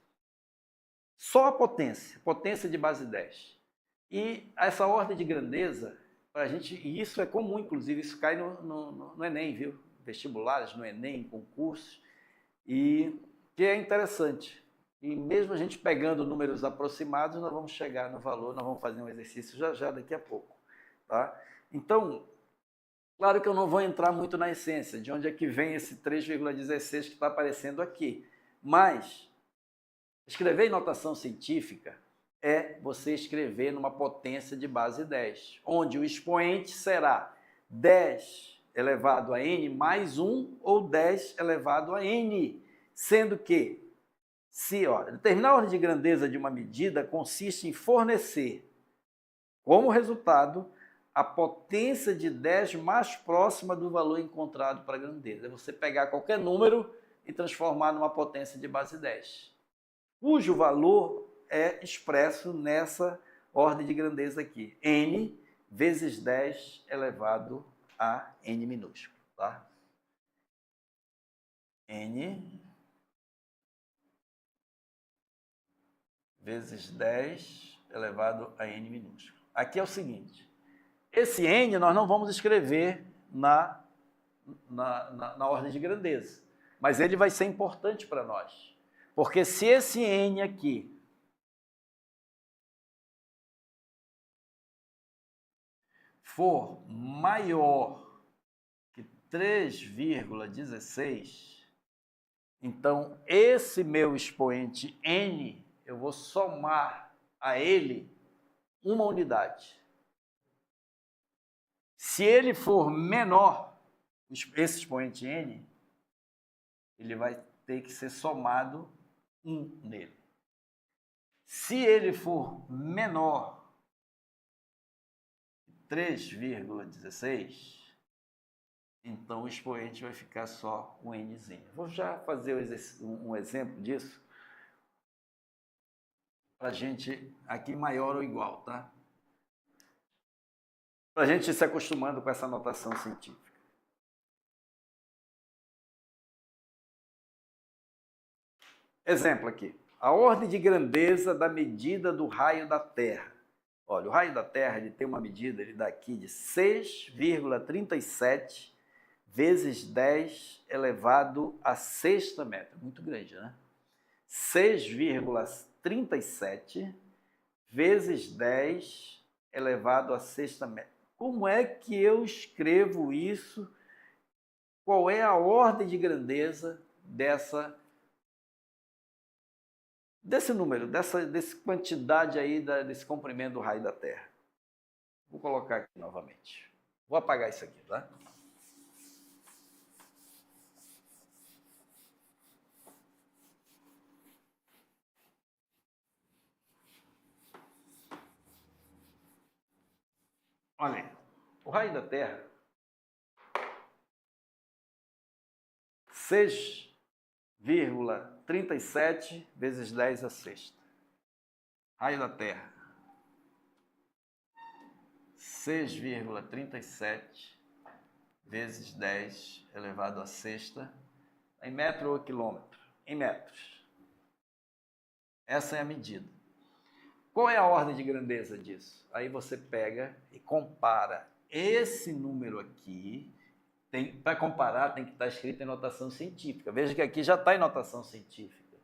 Speaker 1: Só a potência de base 10. E essa ordem de grandeza, para a gente, e isso é comum, inclusive, isso cai no Enem, viu? Vestibulares, no Enem, concursos, e que é interessante. E mesmo a gente pegando números aproximados, nós vamos chegar no valor, nós vamos fazer um exercício já daqui a pouco. Tá? Então, claro que eu não vou entrar muito na essência, de onde é que vem esse 3,16 que está aparecendo aqui, mas escrever em notação científica é você escrever numa potência de base 10, onde o expoente será 10 elevado a n mais 1 ou 10 elevado a n, sendo que, determinar a ordem de grandeza de uma medida consiste em fornecer, como resultado, a potência de 10 mais próxima do valor encontrado para a grandeza. É você pegar qualquer número e transformar numa potência de base 10, cujo valor é expresso nessa ordem de grandeza aqui, n vezes 10 elevado a n minúsculo, tá? N vezes 10 elevado a n minúsculo. Aqui é o seguinte, esse n nós não vamos escrever na ordem de grandeza, mas ele vai ser importante para nós, porque se esse n aqui for maior que 3,16, então esse meu expoente n, eu vou somar a ele uma unidade. Se ele for menor, esse expoente n, ele vai ter que ser somado 1 nele. Se ele for menor que 3,16, então o expoente vai ficar só um nzinho. Vou já fazer um exemplo disso, para a gente, aqui maior ou igual, tá? Para a gente ir se acostumando com essa notação científica. Exemplo aqui. A ordem de grandeza da medida do raio da Terra. Olha, o raio da Terra ele tem uma medida, ele dá aqui de 6,37 vezes 10 elevado a sexta metro. Muito grande, né? 6,37 vezes 10 elevado a sexta metro. Como é que eu escrevo isso? Qual é a ordem de grandeza desse número, dessa quantidade aí, desse comprimento do raio da Terra? Vou colocar aqui novamente. Vou apagar isso aqui, tá? Olha, o raio da Terra, 6,37 vezes 10 a sexta. Raio da Terra, 6,37 vezes 10 elevado a sexta, em metro ou quilômetro? Em metros. Essa é a medida. Qual é a ordem de grandeza disso? Aí você pega e compara esse número aqui. Para comparar, tem que estar escrito em notação científica. Veja que aqui já está em notação científica,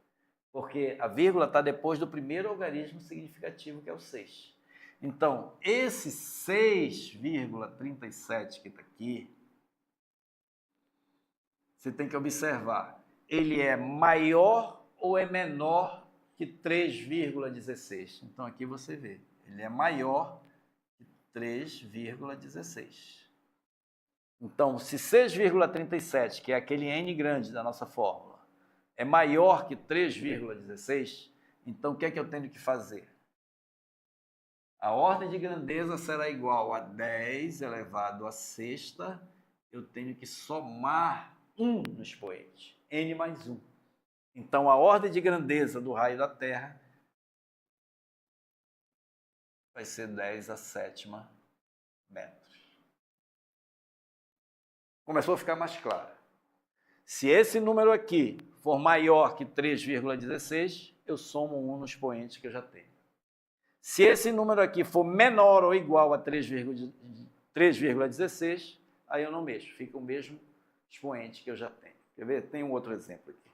Speaker 1: porque a vírgula está depois do primeiro algarismo significativo, que é o 6. Então, esse 6,37 que está aqui, você tem que observar, ele é maior ou é menor que 3,16? Então, aqui você vê, ele é maior que 3,16. Então, se 6,37, que é aquele n grande da nossa fórmula, é maior que 3,16, então o que é que eu tenho que fazer? A ordem de grandeza será igual a 10 elevado a sexta, eu tenho que somar 1 no expoente, n mais 1. Então, a ordem de grandeza do raio da Terra vai ser 10 a sétima metros. Começou a ficar mais claro. Se esse número aqui for maior que 3,16, eu somo 1 no expoente que eu já tenho. Se esse número aqui for menor ou igual a 3,16, aí eu não mexo, fica o mesmo expoente que eu já tenho. Quer ver? Tem um outro exemplo aqui.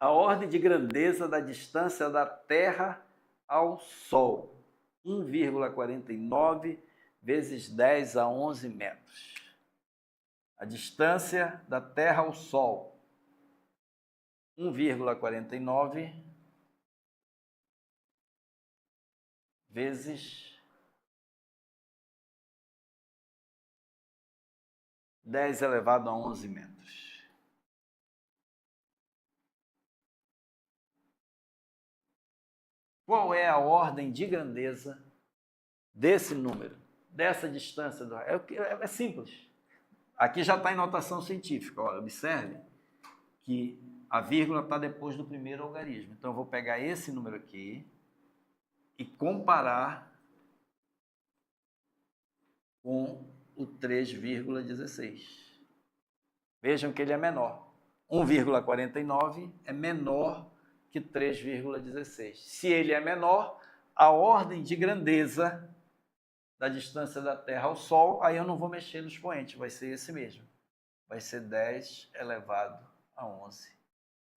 Speaker 1: A ordem de grandeza da distância da Terra ao Sol, 1,49 vezes 10 a 11 metros. A distância da Terra ao Sol, 1,49 vezes 10 elevado a 11 metros. Qual é a ordem de grandeza desse número, dessa distância do raio? É simples. Aqui já está em notação científica. Olha, observe que a vírgula está depois do primeiro algarismo. Então, eu vou pegar esse número aqui e comparar com o 3,16. Vejam que ele é menor. 1,49 é menor que 3,16. Se ele é menor, a ordem de grandeza da distância da Terra ao Sol, aí eu não vou mexer no expoente, vai ser esse mesmo. Vai ser 10 elevado a 11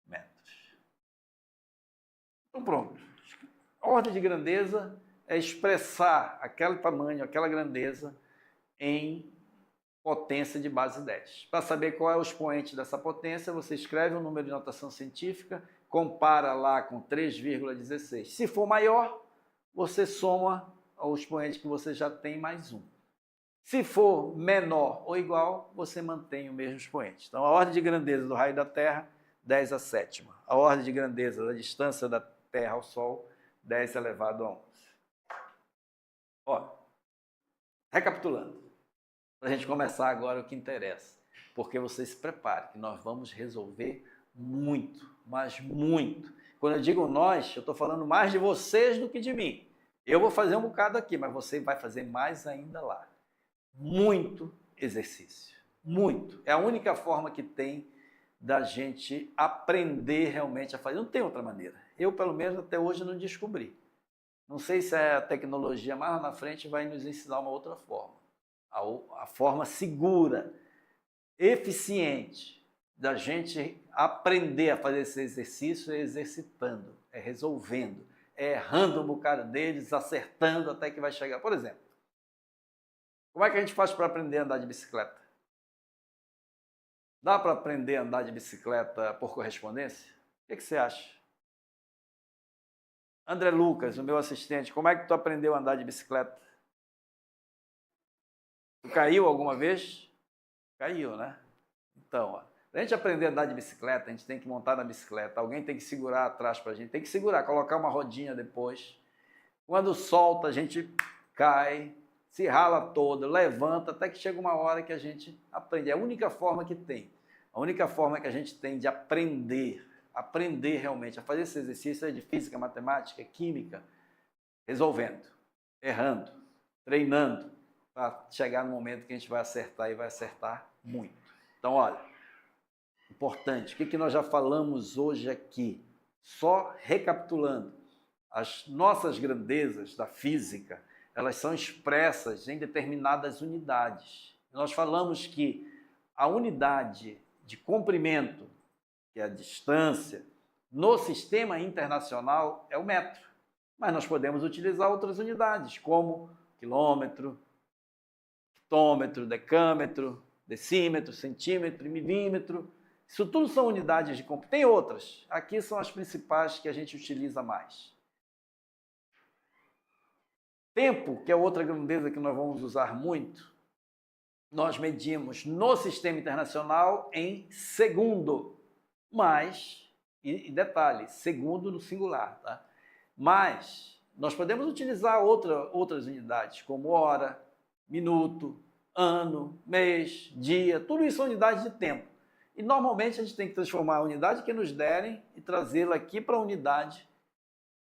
Speaker 1: metros. Então pronto. A ordem de grandeza é expressar aquele tamanho, aquela grandeza em potência de base 10. Para saber qual é o expoente dessa potência, você escreve um número de notação científica, compara lá com 3,16. Se for maior, você soma ao expoente que você já tem mais um. Se for menor ou igual, você mantém o mesmo expoente. Então, a ordem de grandeza do raio da Terra, 10 a sétima. A ordem de grandeza da distância da Terra ao Sol, 10 elevado a 11. Ó, recapitulando, para a gente começar agora o que interessa, porque você se prepare, que nós vamos resolver muito, mas muito. Quando eu digo nós, eu estou falando mais de vocês do que de mim. Eu vou fazer um bocado aqui, mas você vai fazer mais ainda lá. Muito exercício, muito. É a única forma que tem da gente aprender realmente a fazer. Não tem outra maneira. Eu, pelo menos, até hoje não descobri. Não sei se a tecnologia mais lá na frente vai nos ensinar uma outra forma. A forma segura, eficiente da gente aprender a fazer esse exercício é exercitando, é resolvendo, é errando um bocado deles, acertando até que vai chegar. Por exemplo, como é que a gente faz para aprender a andar de bicicleta? Dá para aprender a andar de bicicleta por correspondência? O que você acha? André Lucas, o meu assistente, como é que tu aprendeu a andar de bicicleta? Tu caiu alguma vez? Caiu, né? Então, ó, para a gente aprender a andar de bicicleta, a gente tem que montar na bicicleta. Alguém tem que segurar atrás para a gente. Tem que segurar, colocar uma rodinha depois. Quando solta, a gente cai, se rala todo, levanta, até que chega uma hora que a gente aprende. É a única forma que tem. A única forma que a gente tem de aprender realmente a fazer esse exercício é de física, matemática, química, resolvendo, errando, treinando, para chegar no momento que a gente vai acertar e vai acertar muito. Então, olha, importante, o que nós já falamos hoje aqui? Só recapitulando, as nossas grandezas da física, elas são expressas em determinadas unidades. Nós falamos que a unidade de comprimento, que é a distância, no sistema internacional é o metro. Mas nós podemos utilizar outras unidades, como quilômetro, hectômetro, decâmetro, decímetro, centímetro, milímetro. Isso tudo são unidades de comprimento. Tem outras. Aqui são as principais que a gente utiliza mais. Tempo, que é outra grandeza que nós vamos usar muito, nós medimos no sistema internacional em segundo. Mas, e detalhe, segundo no singular, tá? Mas nós podemos utilizar outras unidades, como hora, minuto, ano, mês, dia, tudo isso é unidade de tempo. E normalmente a gente tem que transformar a unidade que nos derem e trazê-la aqui para a unidade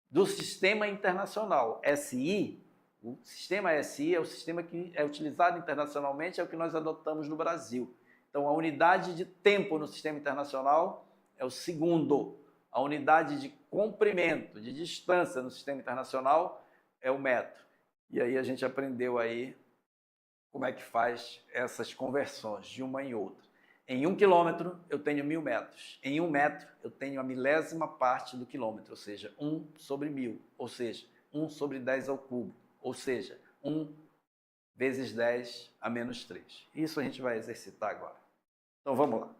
Speaker 1: do sistema internacional. SI, o sistema SI é o sistema que é utilizado internacionalmente, é o que nós adotamos no Brasil. Então a unidade de tempo no sistema internacional é o segundo. A unidade de comprimento, de distância no sistema internacional é o metro. E aí a gente aprendeu aí como é que faz essas conversões de uma em outra. Em 1 quilômetro eu tenho 1000 metros. Em 1 metro eu tenho a milésima parte do quilômetro, ou seja, 1 sobre 1000, ou seja, 1 sobre 10 ao cubo, ou seja, 1 vezes 10 a menos 3. Isso a gente vai exercitar agora. Então vamos lá.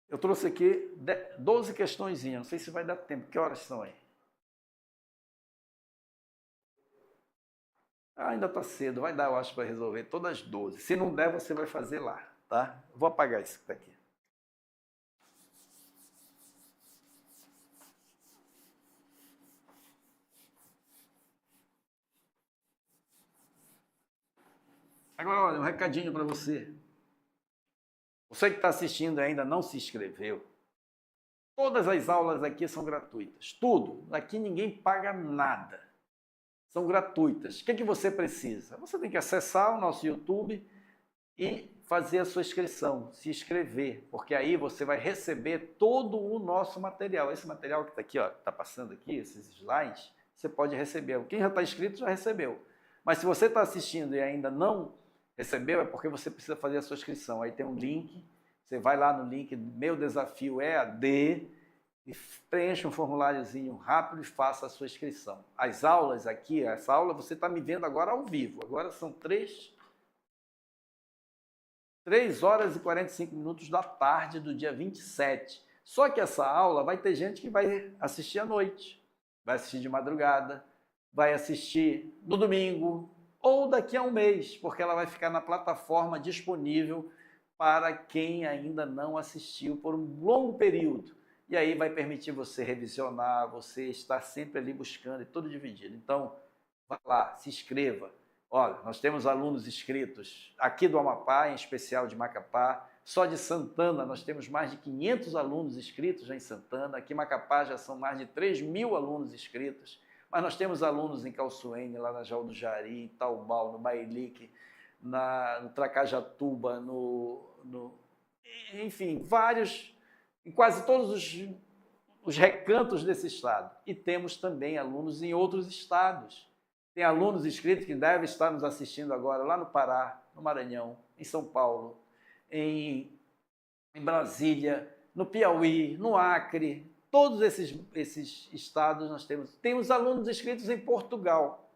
Speaker 1: Eu trouxe aqui 12 questõezinhas, não sei se vai dar tempo. Que horas são aí? Ainda está cedo, vai dar, eu acho, para resolver todas as 12. Se não der, você vai fazer lá, tá? Vou apagar isso daqui. Agora, olha, um recadinho para você. Você que está assistindo e ainda não se inscreveu, todas as aulas aqui são gratuitas. Tudo. Aqui ninguém paga nada. São gratuitas. O que você precisa? Você tem que acessar o nosso YouTube e fazer a sua inscrição, se inscrever, porque aí você vai receber todo o nosso material. Esse material que está aqui, está passando aqui, esses slides, você pode receber. Quem já está inscrito já recebeu. Mas se você está assistindo e ainda não recebeu, é porque você precisa fazer a sua inscrição. Aí tem um link, você vai lá no link Meu Desafio EAD e preencha um formuláriozinho rápido e faça a sua inscrição. As aulas aqui, essa aula você está me vendo agora ao vivo. Agora são 3 horas e 45 minutos da tarde do dia 27. Só que essa aula vai ter gente que vai assistir à noite, vai assistir de madrugada, vai assistir no domingo ou daqui a um mês, porque ela vai ficar na plataforma disponível para quem ainda não assistiu por um longo período. E aí vai permitir você revisionar, você estar sempre ali buscando e tudo dividido. Então, vá lá, se inscreva. Olha, nós temos alunos inscritos aqui do Amapá, em especial de Macapá. Só de Santana nós temos mais de 500 alunos inscritos já em Santana. Aqui em Macapá já são mais de 3.000 alunos inscritos. Mas nós temos alunos em Calçoene, lá na Jaú do Jari, em Taubal, no Bailique, no Tracajatuba, enfim, vários, em quase todos os recantos desse estado. E temos também alunos em outros estados. Tem alunos inscritos que devem estar nos assistindo agora lá no Pará, no Maranhão, em São Paulo, em Brasília, no Piauí, no Acre. Todos esses estados nós temos. Temos alunos inscritos em Portugal.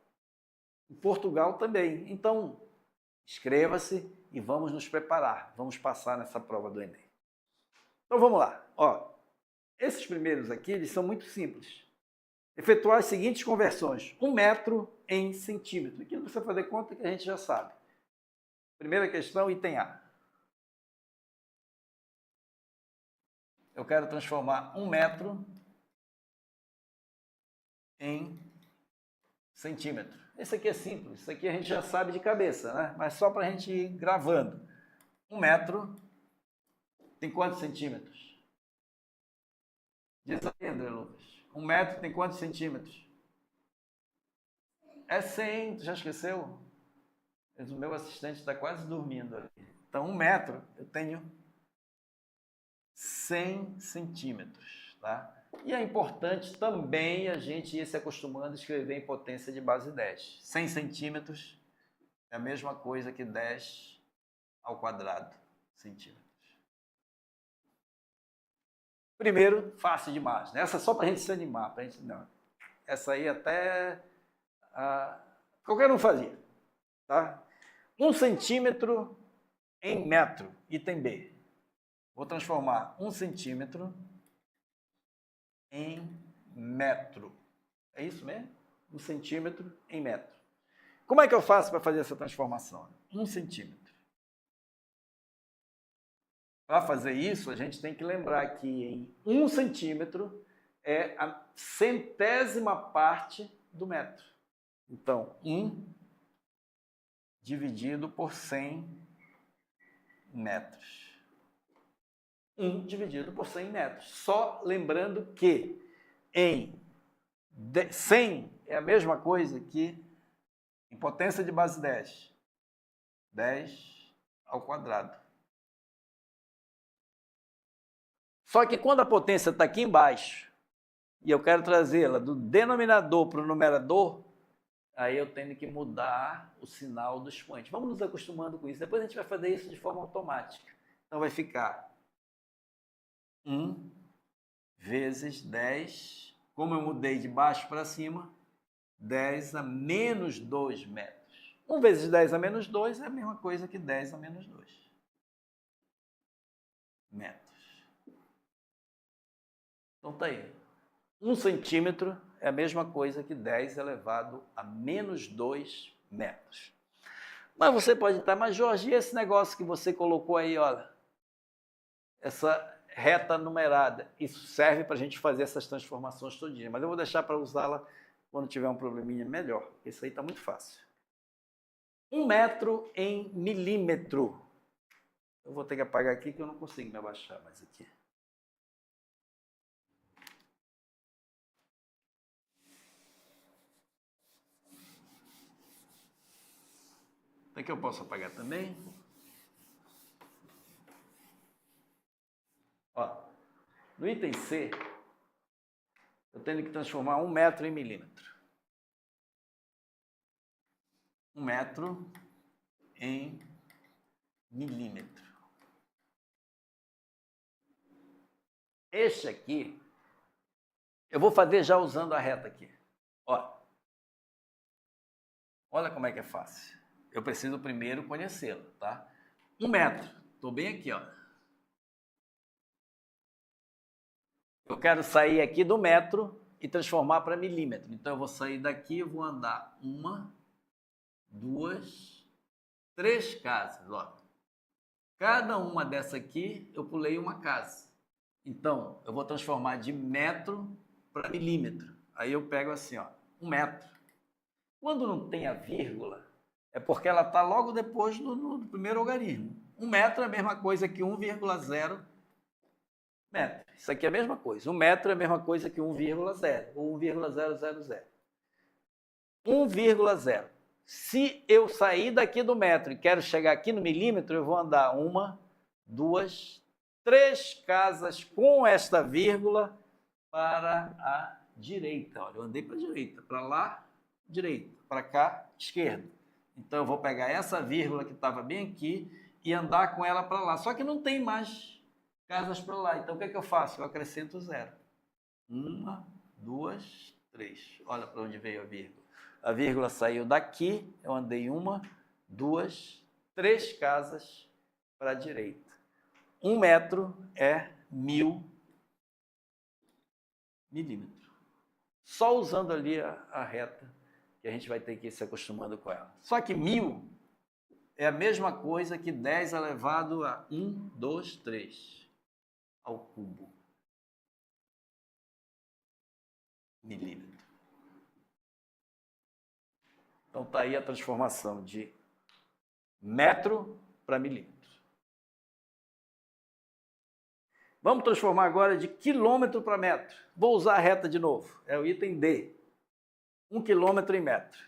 Speaker 1: Em Portugal também. Então, inscreva-se e vamos nos preparar. Vamos passar nessa prova do Enem. Então, vamos lá. Esses primeiros aqui, eles são muito simples. Efetuar as seguintes conversões. 1 metro em centímetro. Aqui não precisa fazer conta que a gente já sabe. Primeira questão, item A. Eu quero transformar 1 metro em centímetro. Esse aqui é simples, isso aqui a gente já sabe de cabeça, né? Mas só para a gente ir gravando. 1 metro tem quantos centímetros? Diz aí, André Lucas. 1 metro tem quantos centímetros? É 100, tu já esqueceu? O meu assistente está quase dormindo ali. Então, 1 metro eu tenho 100 centímetros, tá? E é importante também a gente ir se acostumando a escrever em potência de base 10. 100 centímetros é a mesma coisa que 10 ao quadrado centímetros. Primeiro, fácil demais, né? Essa é só para a gente se animar. Não. Essa aí até qualquer um fazia, tá? 1 centímetro em metro, item B. Vou transformar 1 centímetro em metro. É isso mesmo? 1 centímetro em metro. Como é que eu faço para fazer essa transformação? 1 centímetro. Para fazer isso, a gente tem que lembrar que em 1 centímetro é a centésima parte do metro. Então, 1 dividido por 100 metros. 1 dividido por 100 metros. Só lembrando que em 100 é a mesma coisa que em potência de base 10. 10 ao quadrado. Só que quando a potência está aqui embaixo e eu quero trazê-la do denominador para o numerador, aí eu tenho que mudar o sinal do expoente. Vamos nos acostumando com isso. Depois a gente vai fazer isso de forma automática. Então vai ficar 1 vezes 10, como eu mudei de baixo para cima, 10 a menos 2 metros. 1 vezes 10 a menos 2 é a mesma coisa que 10 a menos 2 metros. Então tá aí. 1 centímetro é a mesma coisa que 10 elevado a menos 2 metros. Mas você pode estar, mas Jorge, e esse negócio que você colocou aí, olha, essa reta numerada, isso serve para a gente fazer essas transformações todinhas, mas eu vou deixar para usá-la quando tiver um probleminha melhor. Isso aí está muito fácil. 1 metro em milímetro. Eu vou ter que apagar aqui que eu não consigo me abaixar mais aqui. Aqui eu posso apagar também. Ó, no item C, eu tenho que transformar 1 metro em milímetro. 1 metro em milímetro. Este aqui, eu vou fazer já usando a reta aqui. Ó, olha como é que é fácil. Eu preciso primeiro conhecê-lo, tá? 1 metro, estou bem aqui, ó. Eu quero sair aqui do metro e transformar para milímetro. Então, eu vou sair daqui e vou andar 1, 2, 3 casas, ó. Cada uma dessa aqui, eu pulei uma casa. Então, eu vou transformar de metro para milímetro. Aí eu pego assim, ó, 1 metro. Quando não tem a vírgula, é porque ela está logo depois do primeiro algarismo. 1 metro é a mesma coisa que 1,0 metro. Isso aqui é a mesma coisa. 1 metro é a mesma coisa que 1,0 ou 1,000. 1,0. Se eu sair daqui do metro e quero chegar aqui no milímetro, eu vou andar 1, 2, 3 casas com esta vírgula para a direita. Olha, eu andei para a direita, para lá, direita, para cá, esquerda. Então, eu vou pegar essa vírgula que estava bem aqui e andar com ela para lá. Só que não tem mais casas para lá. Então, o que é que eu faço? Eu acrescento 0. 1, 2, 3. Olha para onde veio a vírgula. A vírgula saiu daqui, eu andei 1, 2, 3 casas para a direita. 1 metro é 1000 milímetros. Só usando ali a reta, que a gente vai ter que ir se acostumando com ela. Só que 1000 é a mesma coisa que 10 elevado a 1, 2, 3 ao cubo. Milímetro. Então, está aí a transformação de metro para milímetro. Vamos transformar agora de quilômetro para metro. Vou usar a reta de novo. É o item D. 1 quilômetro em metro.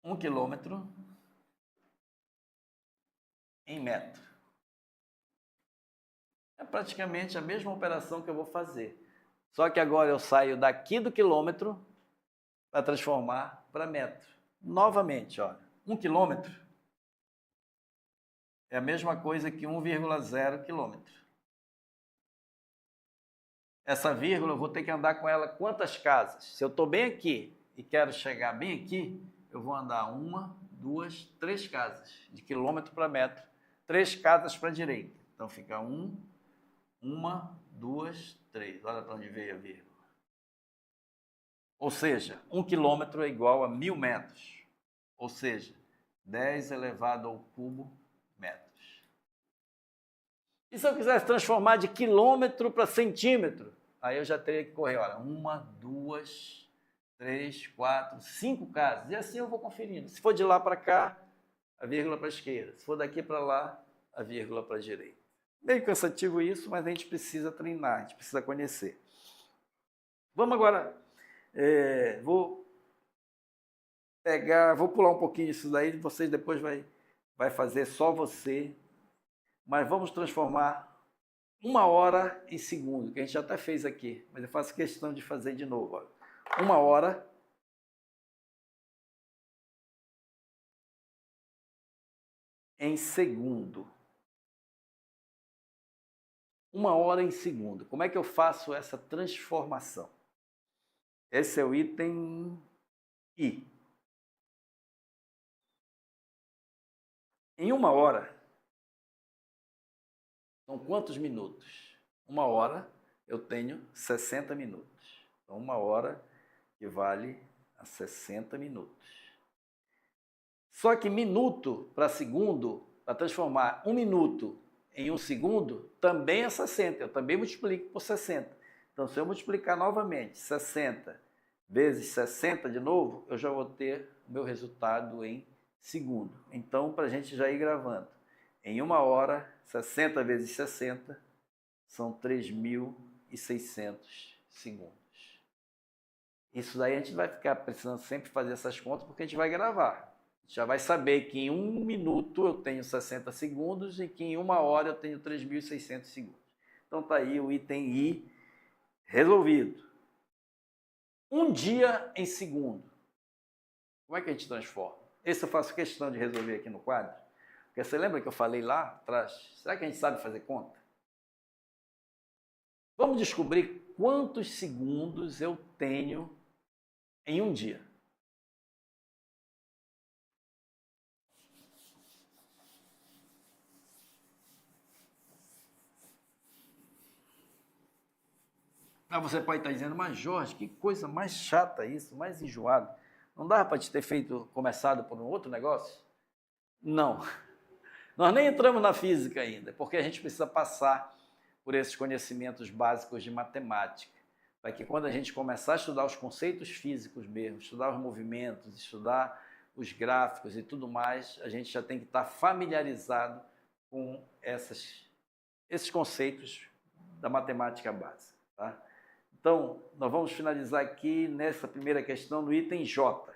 Speaker 1: 1 quilômetro em metro. É praticamente a mesma operação que eu vou fazer. Só que agora eu saio daqui do quilômetro para transformar para metro. Novamente, olha, 1 quilômetro é a mesma coisa que 1,0 quilômetro. Essa vírgula eu vou ter que andar com ela quantas casas? Se eu estou bem aqui e quero chegar bem aqui, eu vou andar 1, 2, 3 casas, de quilômetro para metro, 3 casas para a direita. Então fica 1, 2, 3. Olha para onde veio a vírgula. Ou seja, 1 quilômetro é igual a 1000 metros. Ou seja, 10 elevado ao cubo metros. E se eu quisesse transformar de quilômetro para centímetro? Aí eu já teria que correr, olha, 1, 2, 3, 4, 5 casas. E assim eu vou conferindo. Se for de lá para cá, a vírgula para a esquerda. Se for daqui para lá, a vírgula para a direita. Meio cansativo isso, mas a gente precisa treinar, a gente precisa conhecer. Vamos agora, vou pular um pouquinho isso daí, vocês depois vai fazer só você, mas vamos transformar 1 hora em segundo, que a gente já até fez aqui, mas eu faço questão de fazer de novo. Olha. 1 hora em segundo. 1 hora em segundo. Como é que eu faço essa transformação? Esse é o item I. Em 1 hora, são quantos minutos? 1 hora eu tenho 60 minutos. Então, 1 hora equivale a 60 minutos. Só que minuto para segundo, para transformar 1 minuto em 1 segundo, também é 60. Eu também multiplico por 60. Então, se eu multiplicar novamente 60 vezes 60 de novo, eu já vou ter o meu resultado em segundo. Então, para a gente já ir gravando, em 1 hora, 60 vezes 60 são 3.600 segundos. Isso daí a gente vai ficar precisando sempre fazer essas contas porque a gente vai gravar. Já vai saber que em 1 minuto eu tenho 60 segundos e que em 1 hora eu tenho 3.600 segundos. Então está aí o item I resolvido. 1 dia em segundo. Como é que a gente transforma? Esse eu faço questão de resolver aqui no quadro. Porque você lembra que eu falei lá atrás? Será que a gente sabe fazer conta? Vamos descobrir quantos segundos eu tenho em um dia. Ah, você pode estar dizendo, mas Jorge, que coisa mais chata isso, mais enjoado. Não dava para te ter começado por um outro negócio? Não. Nós nem entramos na física ainda, porque a gente precisa passar por esses conhecimentos básicos de matemática, para que quando a gente começar a estudar os conceitos físicos mesmo, estudar os movimentos, estudar os gráficos e tudo mais, a gente já tem que estar familiarizado com esses conceitos da matemática básica. Tá? Então, nós vamos finalizar aqui nessa primeira questão no item J.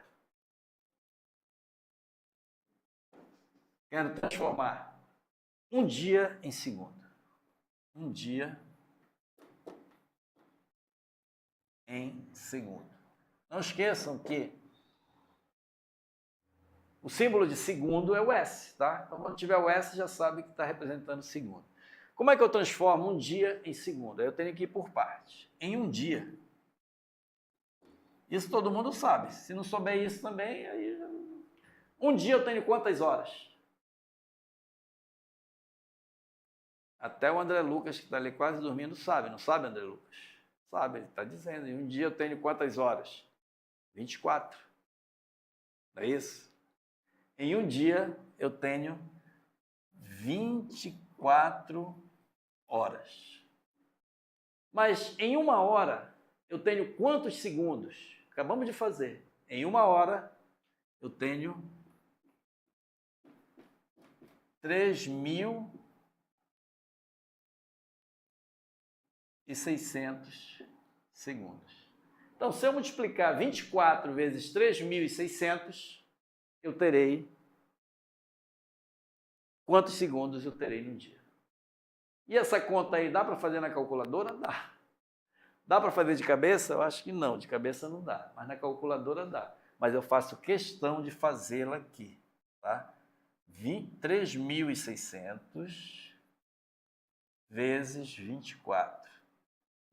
Speaker 1: Quero transformar um dia em segundo. Um dia em segundo. Não esqueçam que o símbolo de segundo é o S, tá? Então, quando tiver o S, já sabe que está representando segundo. Como é que eu transformo um dia em segundo? Aí eu tenho que ir por partes. Em um dia. Isso todo mundo sabe. Se não souber isso também, aí... Um dia eu tenho quantas horas? Até o André Lucas, que está ali quase dormindo, sabe. Não sabe, André Lucas? Sabe, ele está dizendo. E um dia eu tenho quantas horas? 24. Não é isso? Em um dia eu tenho 24 horas. Mas em 1 hora eu tenho quantos segundos? Acabamos de fazer. Em 1 hora eu tenho 3.600 segundos. Então, se eu multiplicar 24 vezes 3.600, eu terei... Quantos segundos eu terei no dia? E essa conta aí, dá para fazer na calculadora? Dá. Dá para fazer de cabeça? Eu acho que não, de cabeça não dá, mas na calculadora dá. Mas eu faço questão de fazê-la aqui, tá? 3.600 vezes 24.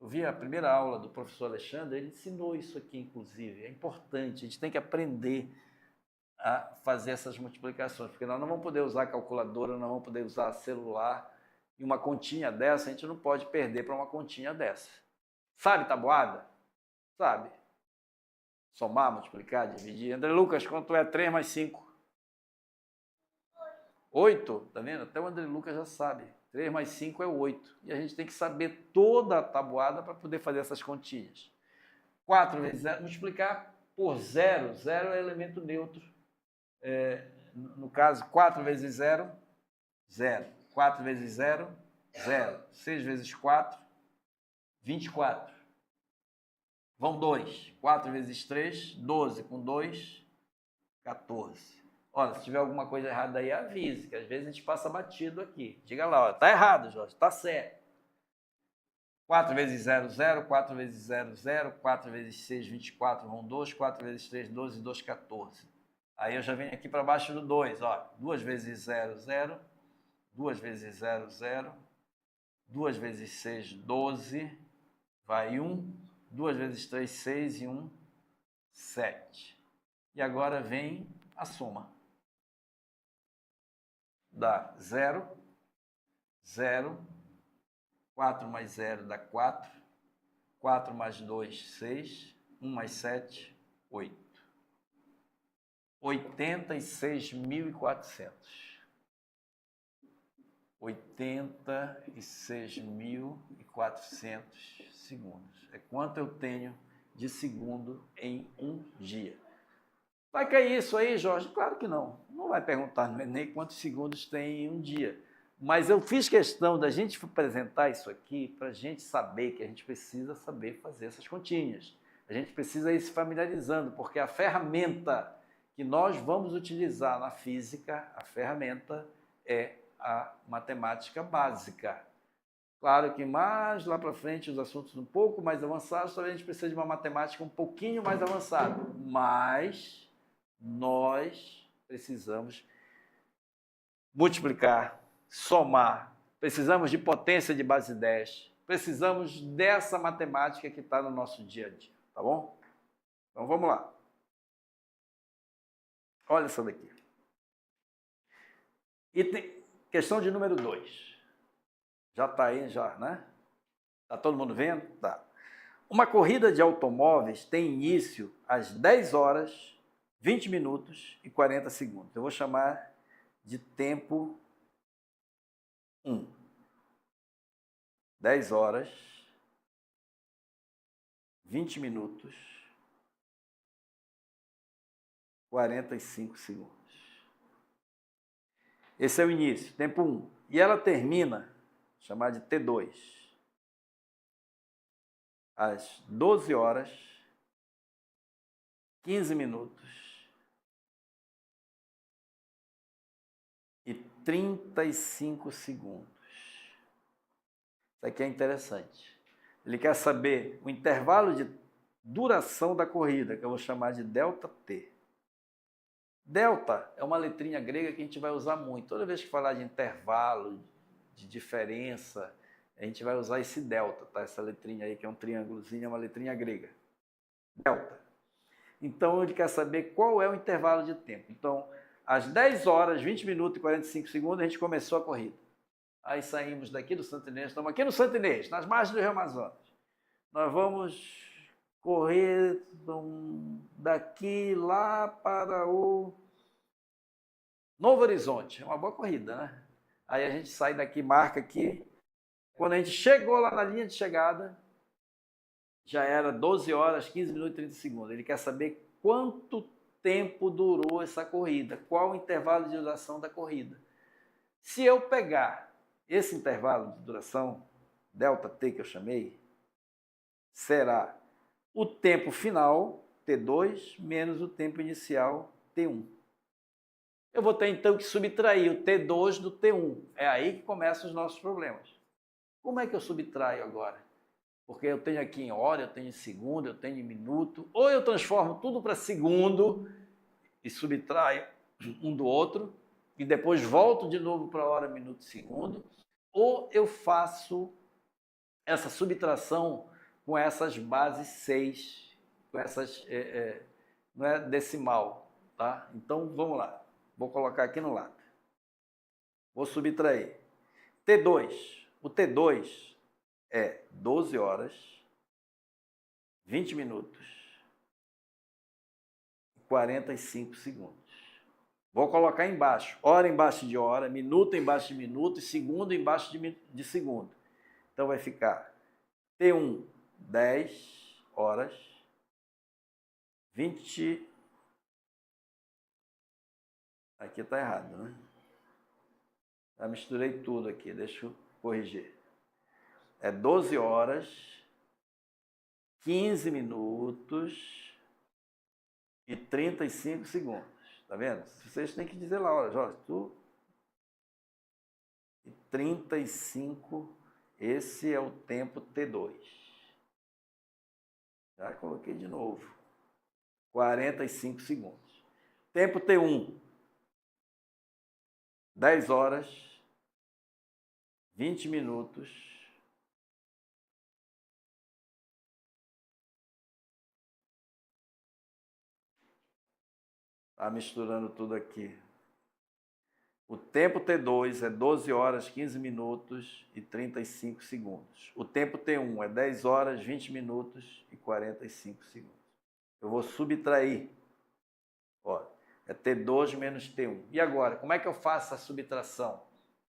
Speaker 1: Eu vi a primeira aula do professor Alexandre, ele ensinou isso aqui, inclusive. É importante, a gente tem que aprender a fazer essas multiplicações, porque nós não vamos poder usar calculadora, não vamos poder usar celular, e uma continha dessa a gente não pode perder para uma continha dessa. Sabe tabuada? Sabe. Somar, multiplicar, dividir. André Lucas, quanto é 3 mais 5? 8, tá vendo? Até o André Lucas já sabe. 3 mais 5 é 8. E a gente tem que saber toda a tabuada para poder fazer essas continhas. 4 vezes 0, multiplicar por 0. 0 é elemento neutro. No caso, 4 vezes 0, 0. 4 vezes 0, 0. 6 vezes 4, 24. Vão 2. 4 vezes 3, 12. Com 2, 14. Olha, se tiver alguma coisa errada aí, avise, que às vezes a gente passa batido aqui. Diga lá, ó, tá errado, Jorge, tá certo. 4 vezes 0, 0. 4 vezes 0, 0. 4 vezes 6, 24. Vão 2. 4 vezes 3, 12. 2, 14. Aí eu já venho aqui para baixo do 2, ó. 2 vezes 0, 0. 2 vezes 0, 0. 2 vezes 6, 12. Vai 1. 2 vezes 3, 6 e 1, 7. E agora vem a soma. Dá 0, 0. 4 mais 0 dá 4. 4 mais 2, 6. 1 mais 7, 8. 86.400. 86.400 segundos. É quanto eu tenho de segundo em um dia. Vai cair isso aí, Jorge? Claro que não. Não vai perguntar no Enem quantos segundos tem em um dia. Mas eu fiz questão da gente apresentar isso aqui para a gente saber que a gente precisa saber fazer essas continhas. A gente precisa ir se familiarizando, porque a ferramenta que nós vamos utilizar na física, a ferramenta é a matemática básica. Claro que mais lá para frente, os assuntos um pouco mais avançados, talvez a gente precise de uma matemática um pouquinho mais avançada. Mas nós precisamos multiplicar, somar, precisamos de potência de base 10, precisamos dessa matemática que está no nosso dia a dia, tá bom? Então vamos lá. Olha essa daqui. Item, questão de número 2. Já está aí, já, né? Está todo mundo vendo? Tá. Uma corrida de automóveis tem início às 10 horas, 20 minutos e 40 segundos. Eu vou chamar de tempo 1. 10 horas, 20 minutos, 45 segundos. Esse é o início, tempo 1. E ela termina, vou chamar de T2, às 12 horas, 15 minutos e 35 segundos. Isso aqui é interessante. Ele quer saber o intervalo de duração da corrida, que eu vou chamar de ΔT. Delta é uma letrinha grega que a gente vai usar muito. Toda vez que falar de intervalo, de diferença, a gente vai usar esse delta, tá? Essa letrinha aí, que é um triângulozinho, é uma letrinha grega. Delta. Então, ele quer saber qual é o intervalo de tempo. Então, às 10 horas, 20 minutos e 45 segundos, a gente começou a corrida. Aí saímos daqui do Santo Inês, estamos aqui no Santo Inês, nas margens do Rio Amazonas. Nós vamos correr daqui lá para o Novo Horizonte. É uma boa corrida, né? Aí a gente sai daqui, marca aqui. Quando a gente chegou lá na linha de chegada, já era 12 horas, 15 minutos e 30 segundos. Ele quer saber quanto tempo durou essa corrida, qual o intervalo de duração da corrida. Se eu pegar esse intervalo de duração, ΔT que eu chamei, será o tempo final, T2, menos o tempo inicial, T1. Eu vou ter então que subtrair o T2 do T1. É aí que começam os nossos problemas. Como é que eu subtraio agora? Porque eu tenho aqui em hora, eu tenho em segundo, eu tenho em minuto, ou eu transformo tudo para segundo e subtraio um do outro, e depois volto de novo para hora, minuto e segundo, ou eu faço essa subtração com essas bases 6, com essas, não é decimal, tá? Então, vamos lá. Vou colocar aqui no lado. Vou subtrair. T2. O T2 é 12 horas, 20 minutos e 45 segundos. Vou colocar embaixo. Hora embaixo de hora, minuto embaixo de minuto e segundo embaixo de segundo. Então, vai ficar T1, 10 horas, 20... Aqui está errado, né? Já misturei tudo aqui, deixa eu corrigir. É 12 horas, 15 minutos e 35 segundos. Tá vendo? Vocês têm que dizer lá, olha, Jorge, tu... E 35, esse é o tempo T2. Já coloquei de novo. 45 segundos. Tempo T1. 10 horas, 20 minutos, está misturando tudo aqui. O tempo T2 é 12 horas, 15 minutos e 35 segundos. O tempo T1 é 10 horas, 20 minutos e 45 segundos. Eu vou subtrair. Ó, é T2 menos T1. E agora, como é que eu faço a subtração?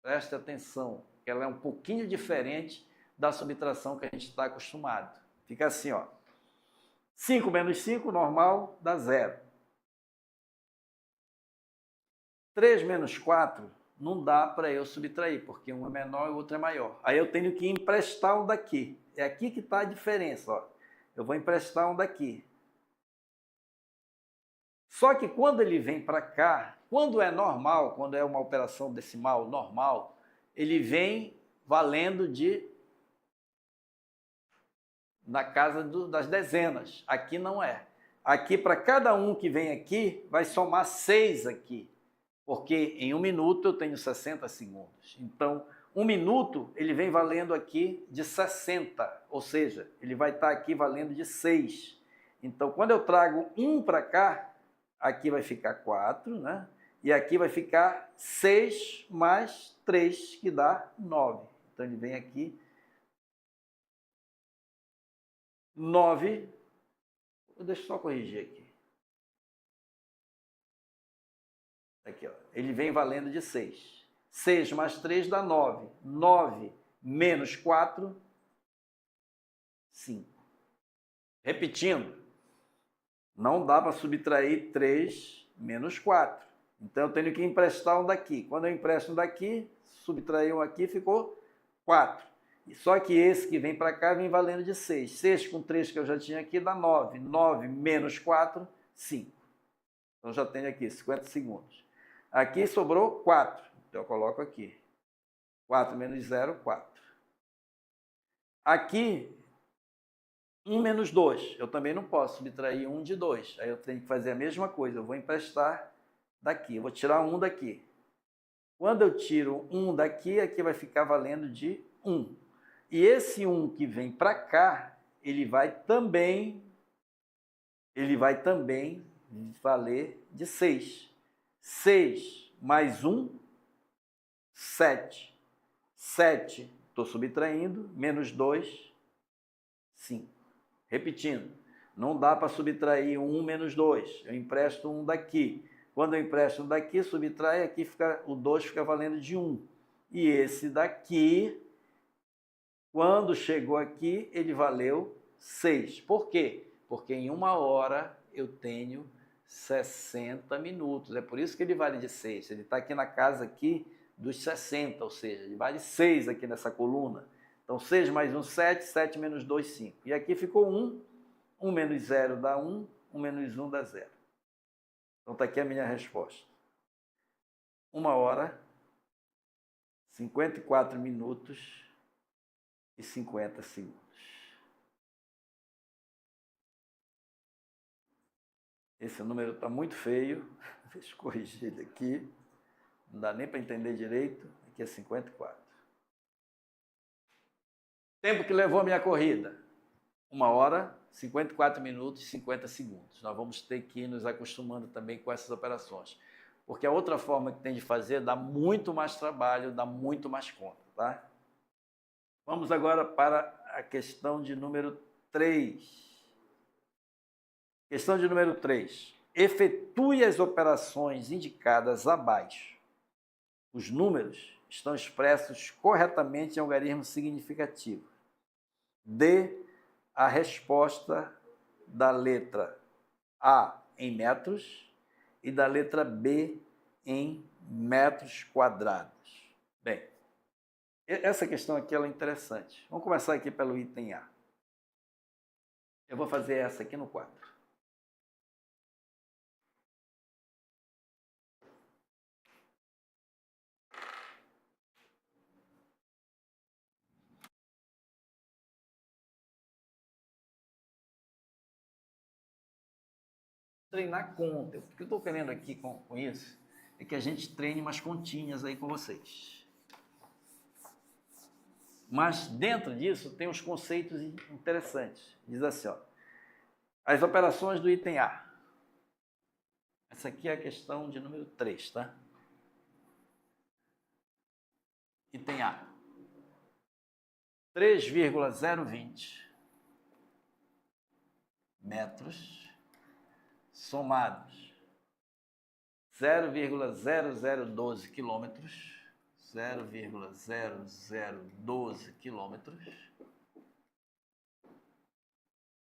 Speaker 1: Preste atenção, que ela é um pouquinho diferente da subtração que a gente está acostumado. Fica assim, ó. 5 menos 5, normal, dá 0. 3 menos 4, não dá para eu subtrair, porque um é menor e o outro é maior. Aí eu tenho que emprestar um daqui. É aqui que está a diferença, ó. Eu vou emprestar um daqui. Só que quando ele vem para cá, quando é normal, quando é uma operação decimal normal, ele vem valendo na casa das dezenas. Aqui não é. Aqui, para cada um que vem aqui, vai somar 6 aqui. Porque em 1 minuto eu tenho 60 segundos. Então, 1 minuto ele vem valendo aqui de 60, ou seja, ele vai estar aqui valendo de 6. Então, quando eu trago 1 para cá, aqui vai ficar 4, né? E aqui vai ficar 6 mais 3, que dá 9. Então, ele vem aqui 9. Deixa eu só corrigir aqui. Aqui, ó. Ele vem valendo de 6. 6 mais 3 dá 9. 9 menos 4, 5. Repetindo, não dá para subtrair 3 menos 4. Então, eu tenho que emprestar um daqui. Quando eu empresto um daqui, subtrair um aqui, ficou 4. Só que esse que vem para cá vem valendo de 6. 6 com 3 que eu já tinha aqui dá 9. 9 menos 4, 5. Então, já tenho aqui 50 segundos. Aqui sobrou 4. Então, eu coloco aqui. 4 menos 0, 4. Aqui, 1 menos 2. Eu também não posso subtrair 1 de 2. Aí eu tenho que fazer a mesma coisa. Eu vou emprestar daqui. Eu vou tirar 1 daqui. Quando eu tiro 1 daqui, aqui vai ficar valendo de 1. E esse 1 que vem para cá, ele vai também valer de 6. 6 mais 1, 7. 7, estou subtraindo, menos 2, 5. Repetindo, não dá para subtrair 1 menos 2. Eu empresto 1 daqui. Quando eu empresto 1 daqui, subtrai, aqui o 2 fica valendo de 1. E esse daqui, quando chegou aqui, ele valeu 6. Por quê? Porque em 1 hora eu tenho 60 minutos. É por isso que ele vale de 6. Ele está aqui na casa aqui dos 60, ou seja, ele vale 6 aqui nessa coluna. Então, 6 mais 1, 7. 7 menos 2, 5. E aqui ficou 1. 1 menos 0 dá 1. 1 menos 1 dá 0. Então, está aqui a minha resposta. 1 hora, 54 minutos e 50 segundos. Esse número está muito feio. Deixa eu corrigir ele aqui. Não dá nem para entender direito. Aqui é 54. Tempo que levou a minha corrida. 1 hora, 54 minutos e 50 segundos. Nós vamos ter que ir nos acostumando também com essas operações. Porque a outra forma que tem de fazer dá muito mais trabalho, dá muito mais conta, tá? Vamos agora para a questão de número 3. Questão de número 3. Efetue as operações indicadas abaixo. Os números estão expressos corretamente em algarismo significativo. Dê a resposta da letra A em metros e da letra B em metros quadrados. Bem, essa questão aqui ela é interessante. Vamos começar aqui pelo item A. Eu vou fazer essa aqui no quadro. Treinar conta. O que eu estou querendo aqui com isso é que a gente treine umas continhas aí com vocês. Mas dentro disso tem uns conceitos interessantes. Diz assim, ó, as operações do item A. Essa aqui é a questão de número 3, tá? Item A. 3,020 metros somados 0,0012 quilômetros, 0,0012 quilômetros,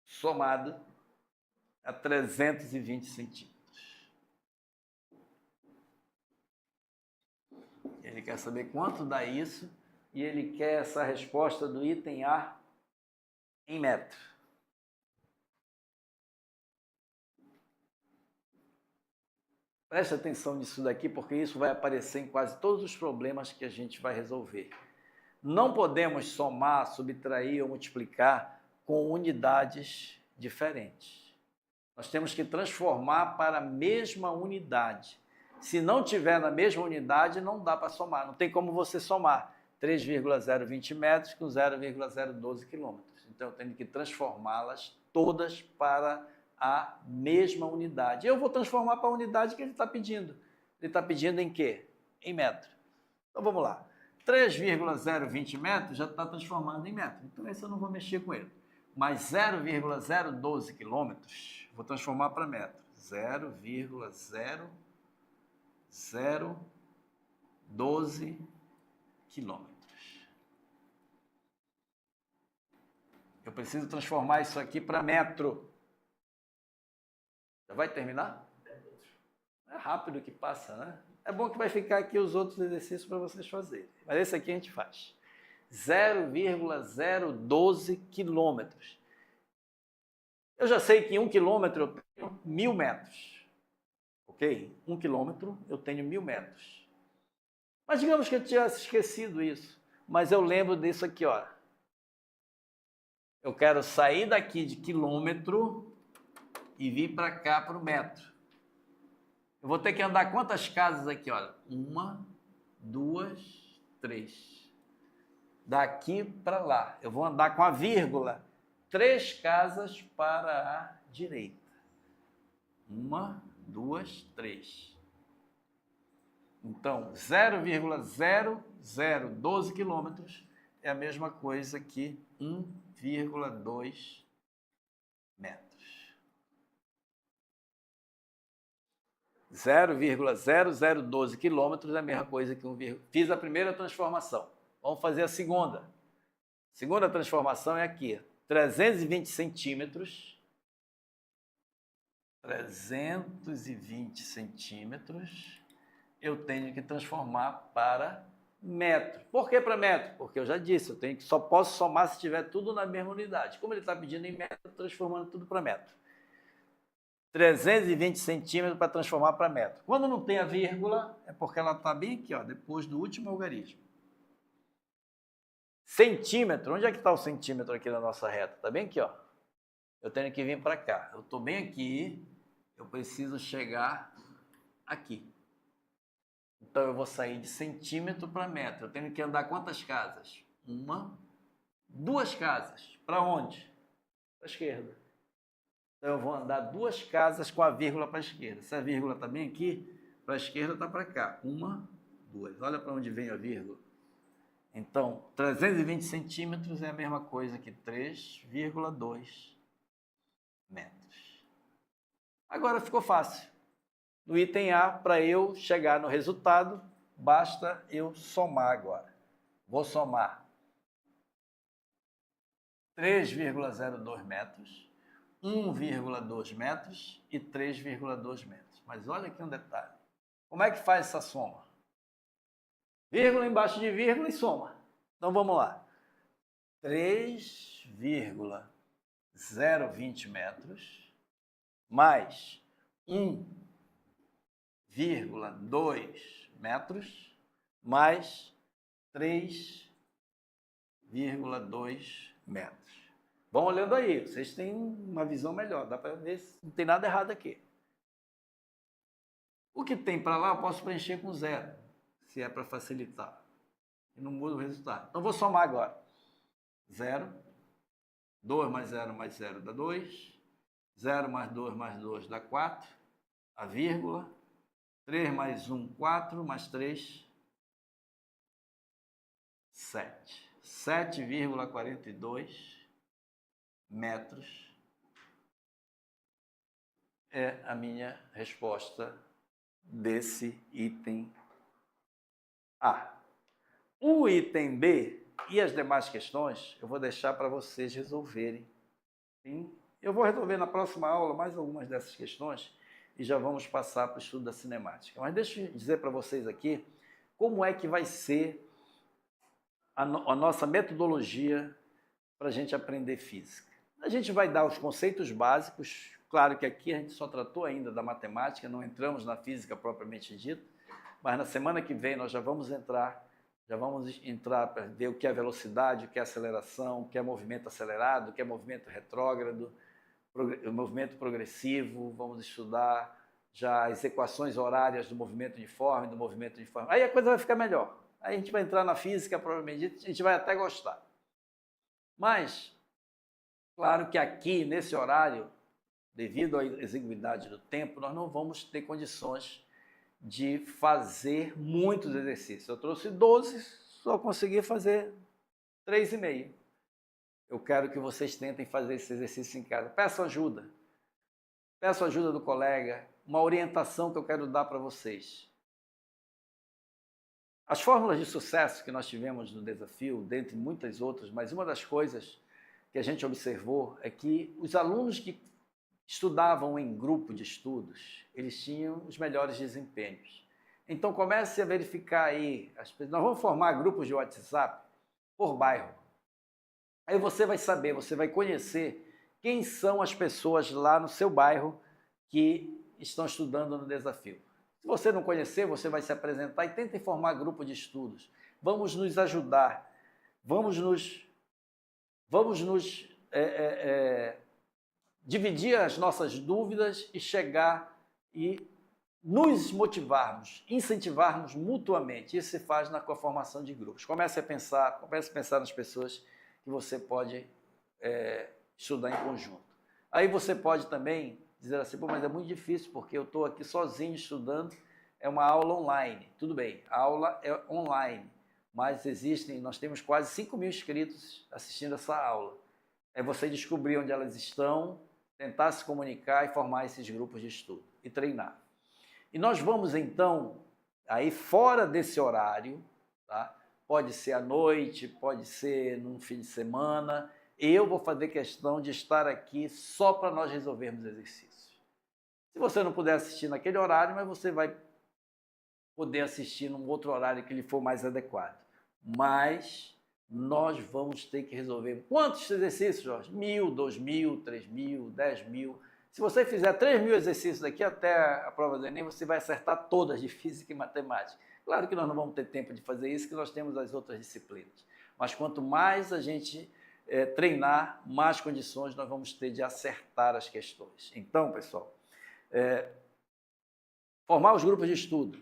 Speaker 1: somado a 320 centímetros. Ele quer saber quanto dá isso e ele quer essa resposta do item A em metro. Preste atenção nisso daqui, porque isso vai aparecer em quase todos os problemas que a gente vai resolver. Não podemos somar, subtrair ou multiplicar com unidades diferentes. Nós temos que transformar para a mesma unidade. Se não tiver na mesma unidade, não dá para somar. Não tem como você somar 3,020 metros com 0,012 quilômetros. Então, eu tenho que transformá-las todas para a mesma unidade. Eu vou transformar para a unidade que ele está pedindo. Ele está pedindo em quê? Em metro. Então, vamos lá. 3,020 metros já está transformado em metro. Então, esse eu não vou mexer com ele. Mas 0,012 quilômetros, vou transformar para metro. 0,012 quilômetros. Eu preciso transformar isso aqui para metro. Já vai terminar? É rápido que passa, né? É bom que vai ficar aqui os outros exercícios para vocês fazerem. Mas esse aqui a gente faz. 0,012 quilômetros. Eu já sei que 1 quilômetro eu tenho 1.000 metros. Ok? 1 quilômetro eu tenho 1.000 metros. Mas digamos que eu tivesse esquecido isso. Mas eu lembro disso aqui, ó. Eu quero sair daqui de quilômetro e vir para cá para o metro. Eu vou ter que andar quantas casas aqui, olha? 1, 2, 3. Daqui para lá. Eu vou andar com a vírgula. 3 casas para a direita. 1, 2, 3. Então, 0,0012 quilômetros é a mesma coisa que 1,2 metros. 0,0012 quilômetros é a mesma coisa que 1, fiz a primeira transformação. Vamos fazer a segunda. A segunda transformação é aqui. 320 centímetros. 320 centímetros. Eu tenho que transformar para metro. Por que para metro? Porque eu já disse, só posso somar se tiver tudo na mesma unidade. Como ele está pedindo em metro, transformando tudo para metro. 320 centímetros para transformar para metro. Quando não tem a vírgula, é porque ela está bem aqui, ó, depois do último algarismo. Centímetro, onde é que está o centímetro aqui na nossa reta? Está bem aqui, ó. Eu tenho que vir para cá. Eu estou bem aqui, eu preciso chegar aqui. Então, eu vou sair de centímetro para metro. Eu tenho que andar quantas casas? 1, 2 casas. Para onde? Para a esquerda. Então, eu vou andar 2 casas com a vírgula para a esquerda. Se a vírgula está bem aqui, para a esquerda está para cá. 1, 2. Olha para onde vem a vírgula. Então, 320 centímetros é a mesma coisa que 3,2 metros. Agora ficou fácil. No item A, para eu chegar no resultado, basta eu somar agora. Vou somar 3,02 metros, 1,2 metros e 3,2 metros. Mas olha aqui um detalhe. Como é que faz essa soma? Vírgula embaixo de vírgula e soma. Então vamos lá. 3,020 metros mais 1,2 metros mais 3,2 metros. Vão olhando aí, vocês têm uma visão melhor, dá para ver se não tem nada errado aqui. O que tem para lá eu posso preencher com 0, se é para facilitar. E não muda o resultado. Então vou somar agora. 0, 2 mais 0 mais 0 dá 2, 0 mais 2 mais 2 dá 4, a vírgula, 3 mais 1, 4, mais 3, 7. 7,42 metros é a minha resposta desse item A. O item B e as demais questões eu vou deixar para vocês resolverem. Sim? Eu vou resolver na próxima aula mais algumas dessas questões e já vamos passar para o estudo da cinemática. Mas deixa eu dizer para vocês aqui como é que vai ser a nossa metodologia para a gente aprender física. A gente vai dar os conceitos básicos, Claro que aqui a gente só tratou ainda da matemática, não entramos na física propriamente dita, mas na semana que vem nós já vamos entrar para ver o que é velocidade, o que é aceleração, o que é movimento acelerado, o que é movimento retrógrado, movimento progressivo, vamos estudar já as equações horárias do movimento uniforme, Aí a coisa vai ficar melhor. Aí a gente vai entrar na física, provavelmente, a gente vai até gostar. Mas, claro que aqui, nesse horário, devido à exiguidade do tempo, nós não vamos ter condições de fazer muitos exercícios. Eu trouxe 12, só consegui fazer 3,5. Eu quero que vocês tentem fazer esse exercício em casa. Peço ajuda do colega, uma orientação que eu quero dar para vocês. As fórmulas de sucesso que nós tivemos no desafio, dentre muitas outras, mas uma das coisas que a gente observou é que os alunos que estudavam em grupo de estudos, eles tinham os melhores desempenhos. Então comece a verificar aí, nós vamos formar grupos de WhatsApp por bairro. Aí você vai saber, você vai conhecer quem são as pessoas lá no seu bairro que estão estudando no desafio. Se você não conhecer, você vai se apresentar e tenta formar grupo de estudos. Vamos nos ajudar, vamos nos dividir as nossas dúvidas e chegar e nos motivarmos, incentivarmos mutuamente. Isso se faz com a formação de grupos. Comece a pensar nas pessoas que você pode estudar em conjunto. Aí você pode também dizer assim, pô, mas é muito difícil porque eu estou aqui sozinho estudando, é uma aula online. Tudo bem, a aula é online, mas nós temos quase 5.000 inscritos assistindo essa aula. É você descobrir onde elas estão, tentar se comunicar e formar esses grupos de estudo e treinar. E nós vamos então, aí fora desse horário, tá? Pode ser à noite, pode ser num fim de semana, eu vou fazer questão de estar aqui só para nós resolvermos exercícios. Se você não puder assistir naquele horário, mas você vai poder assistir num outro horário que lhe for mais adequado. Mas nós vamos ter que resolver quantos exercícios, Jorge? 1.000, 2.000, 3.000, 10.000. Se você fizer 3.000 exercícios daqui até a prova do Enem, você vai acertar todas de física e matemática. Claro que nós não vamos ter tempo de fazer isso, que nós temos as outras disciplinas. Mas quanto mais a gente treinar, mais condições nós vamos ter de acertar as questões. Então, pessoal, formar os grupos de estudo,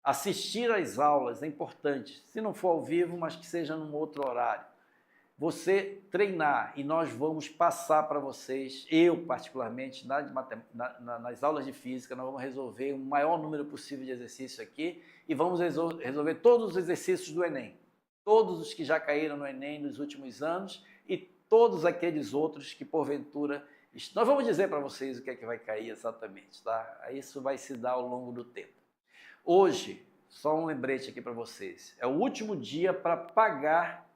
Speaker 1: assistir às aulas é importante, se não for ao vivo, mas que seja num outro horário. Você treinar e nós vamos passar para vocês, eu particularmente, nas aulas de física, nós vamos resolver o maior número possível de exercícios aqui e vamos resolver todos os exercícios do Enem. Todos os que já caíram no Enem nos últimos anos e todos aqueles outros que porventura... Nós vamos dizer para vocês o que é que vai cair exatamente, tá? Isso vai se dar ao longo do tempo. Hoje, só um lembrete aqui para vocês, é o último dia para pagar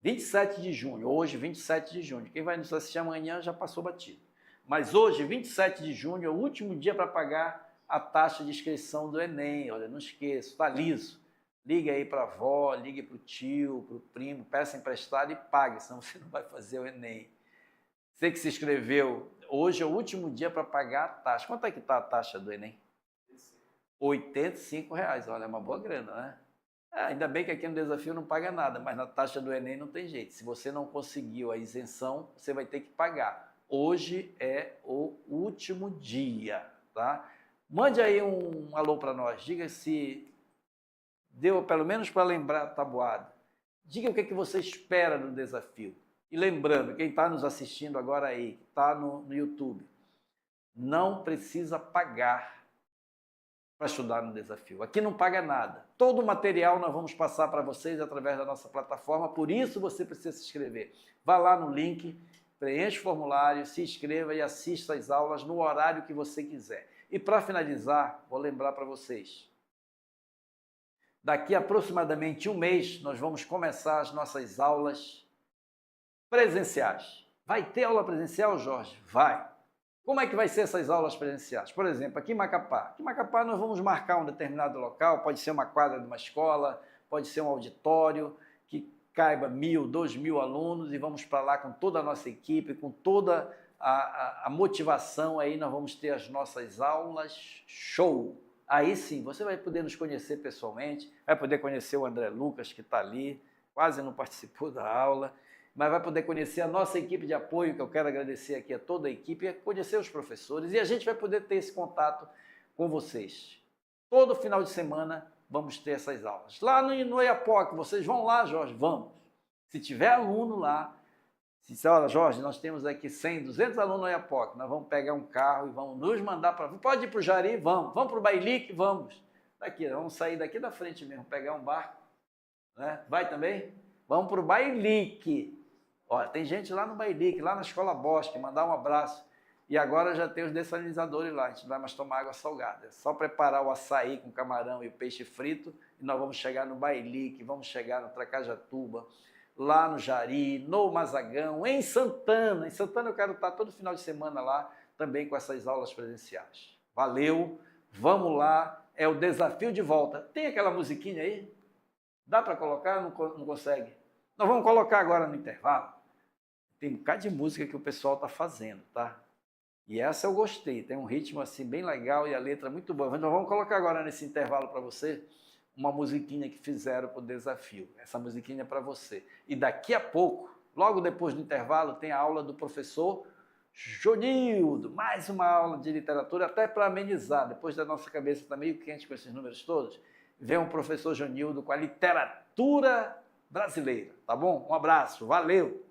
Speaker 1: 27 de junho, hoje 27 de junho, quem vai nos assistir amanhã já passou batido. Mas hoje, 27 de junho, é o último dia para pagar a taxa de inscrição do Enem, olha, não esqueça, está liso. Ligue aí para a avó, ligue para o tio, para o primo, peça emprestado e pague, senão você não vai fazer o Enem. Você que se inscreveu, hoje é o último dia para pagar a taxa. Quanto é que está a taxa do Enem? R$85, olha, é uma boa grana, né? Ainda bem que aqui no desafio não paga nada, mas na taxa do Enem não tem jeito. Se você não conseguiu a isenção, você vai ter que pagar. Hoje é o último dia, tá? Mande aí um alô para nós, diga se deu pelo menos para lembrar a tabuada. Diga o que é que você espera do desafio. E lembrando, quem está nos assistindo agora aí, está no YouTube, não precisa pagar para estudar no desafio. Aqui não paga nada. Todo o material nós vamos passar para vocês através da nossa plataforma, por isso você precisa se inscrever. Vá lá no link, preencha o formulário, se inscreva e assista às aulas no horário que você quiser. E para finalizar, vou lembrar para vocês, daqui a aproximadamente um mês nós vamos começar as nossas aulas presenciais. Vai ter aula presencial, Jorge? Vai! Como é que vai ser essas aulas presenciais? Por exemplo, aqui em Macapá. Aqui em Macapá nós vamos marcar um determinado local, pode ser uma quadra de uma escola, pode ser um auditório que caiba 1.000, 2.000 alunos e vamos para lá com toda a nossa equipe, com toda a motivação, aí nós vamos ter as nossas aulas show. Aí sim, você vai poder nos conhecer pessoalmente, vai poder conhecer o André Lucas, que está ali, quase não participou da aula, mas vai poder conhecer a nossa equipe de apoio, que eu quero agradecer aqui a toda a equipe, conhecer os professores, e a gente vai poder ter esse contato com vocês. Todo final de semana vamos ter essas aulas. Lá no EAPOC, vocês vão lá, Jorge? Vamos. Se tiver aluno lá, se disser, olha, Jorge, nós temos aqui 100, 200 alunos no EAPOC, nós vamos pegar um carro e vamos nos mandar para... Pode ir para o Jari? Vamos. Vamos para o Bailique? Vamos. Daqui, vamos sair daqui da frente mesmo, pegar um barco. Né? Vai também? Vamos para o Bailique. Olha, tem gente lá no Bailique, lá na Escola Bosque, mandar um abraço. E agora já tem os dessalinizadores lá, a gente não vai mais tomar água salgada. É só preparar o açaí com camarão e o peixe frito e nós vamos chegar no Bailique, vamos chegar no Tracajatuba, lá no Jari, no Mazagão, em Santana. Em Santana eu quero estar todo final de semana lá, também com essas aulas presenciais. Valeu, vamos lá, é o desafio de volta. Tem aquela musiquinha aí? Dá para colocar? Não consegue? Nós vamos colocar agora no intervalo. Tem um bocado de música que o pessoal está fazendo, tá? E essa eu gostei, tem um ritmo assim bem legal e a letra muito boa. Mas nós vamos colocar agora nesse intervalo para você uma musiquinha que fizeram para o desafio. Essa musiquinha é para você. E daqui a pouco, logo depois do intervalo, tem a aula do professor Jonildo. Mais uma aula de literatura, até para amenizar. Depois da nossa cabeça está meio quente com esses números todos. Vem o professor Jonildo com a literatura brasileira, tá bom? Um abraço, valeu!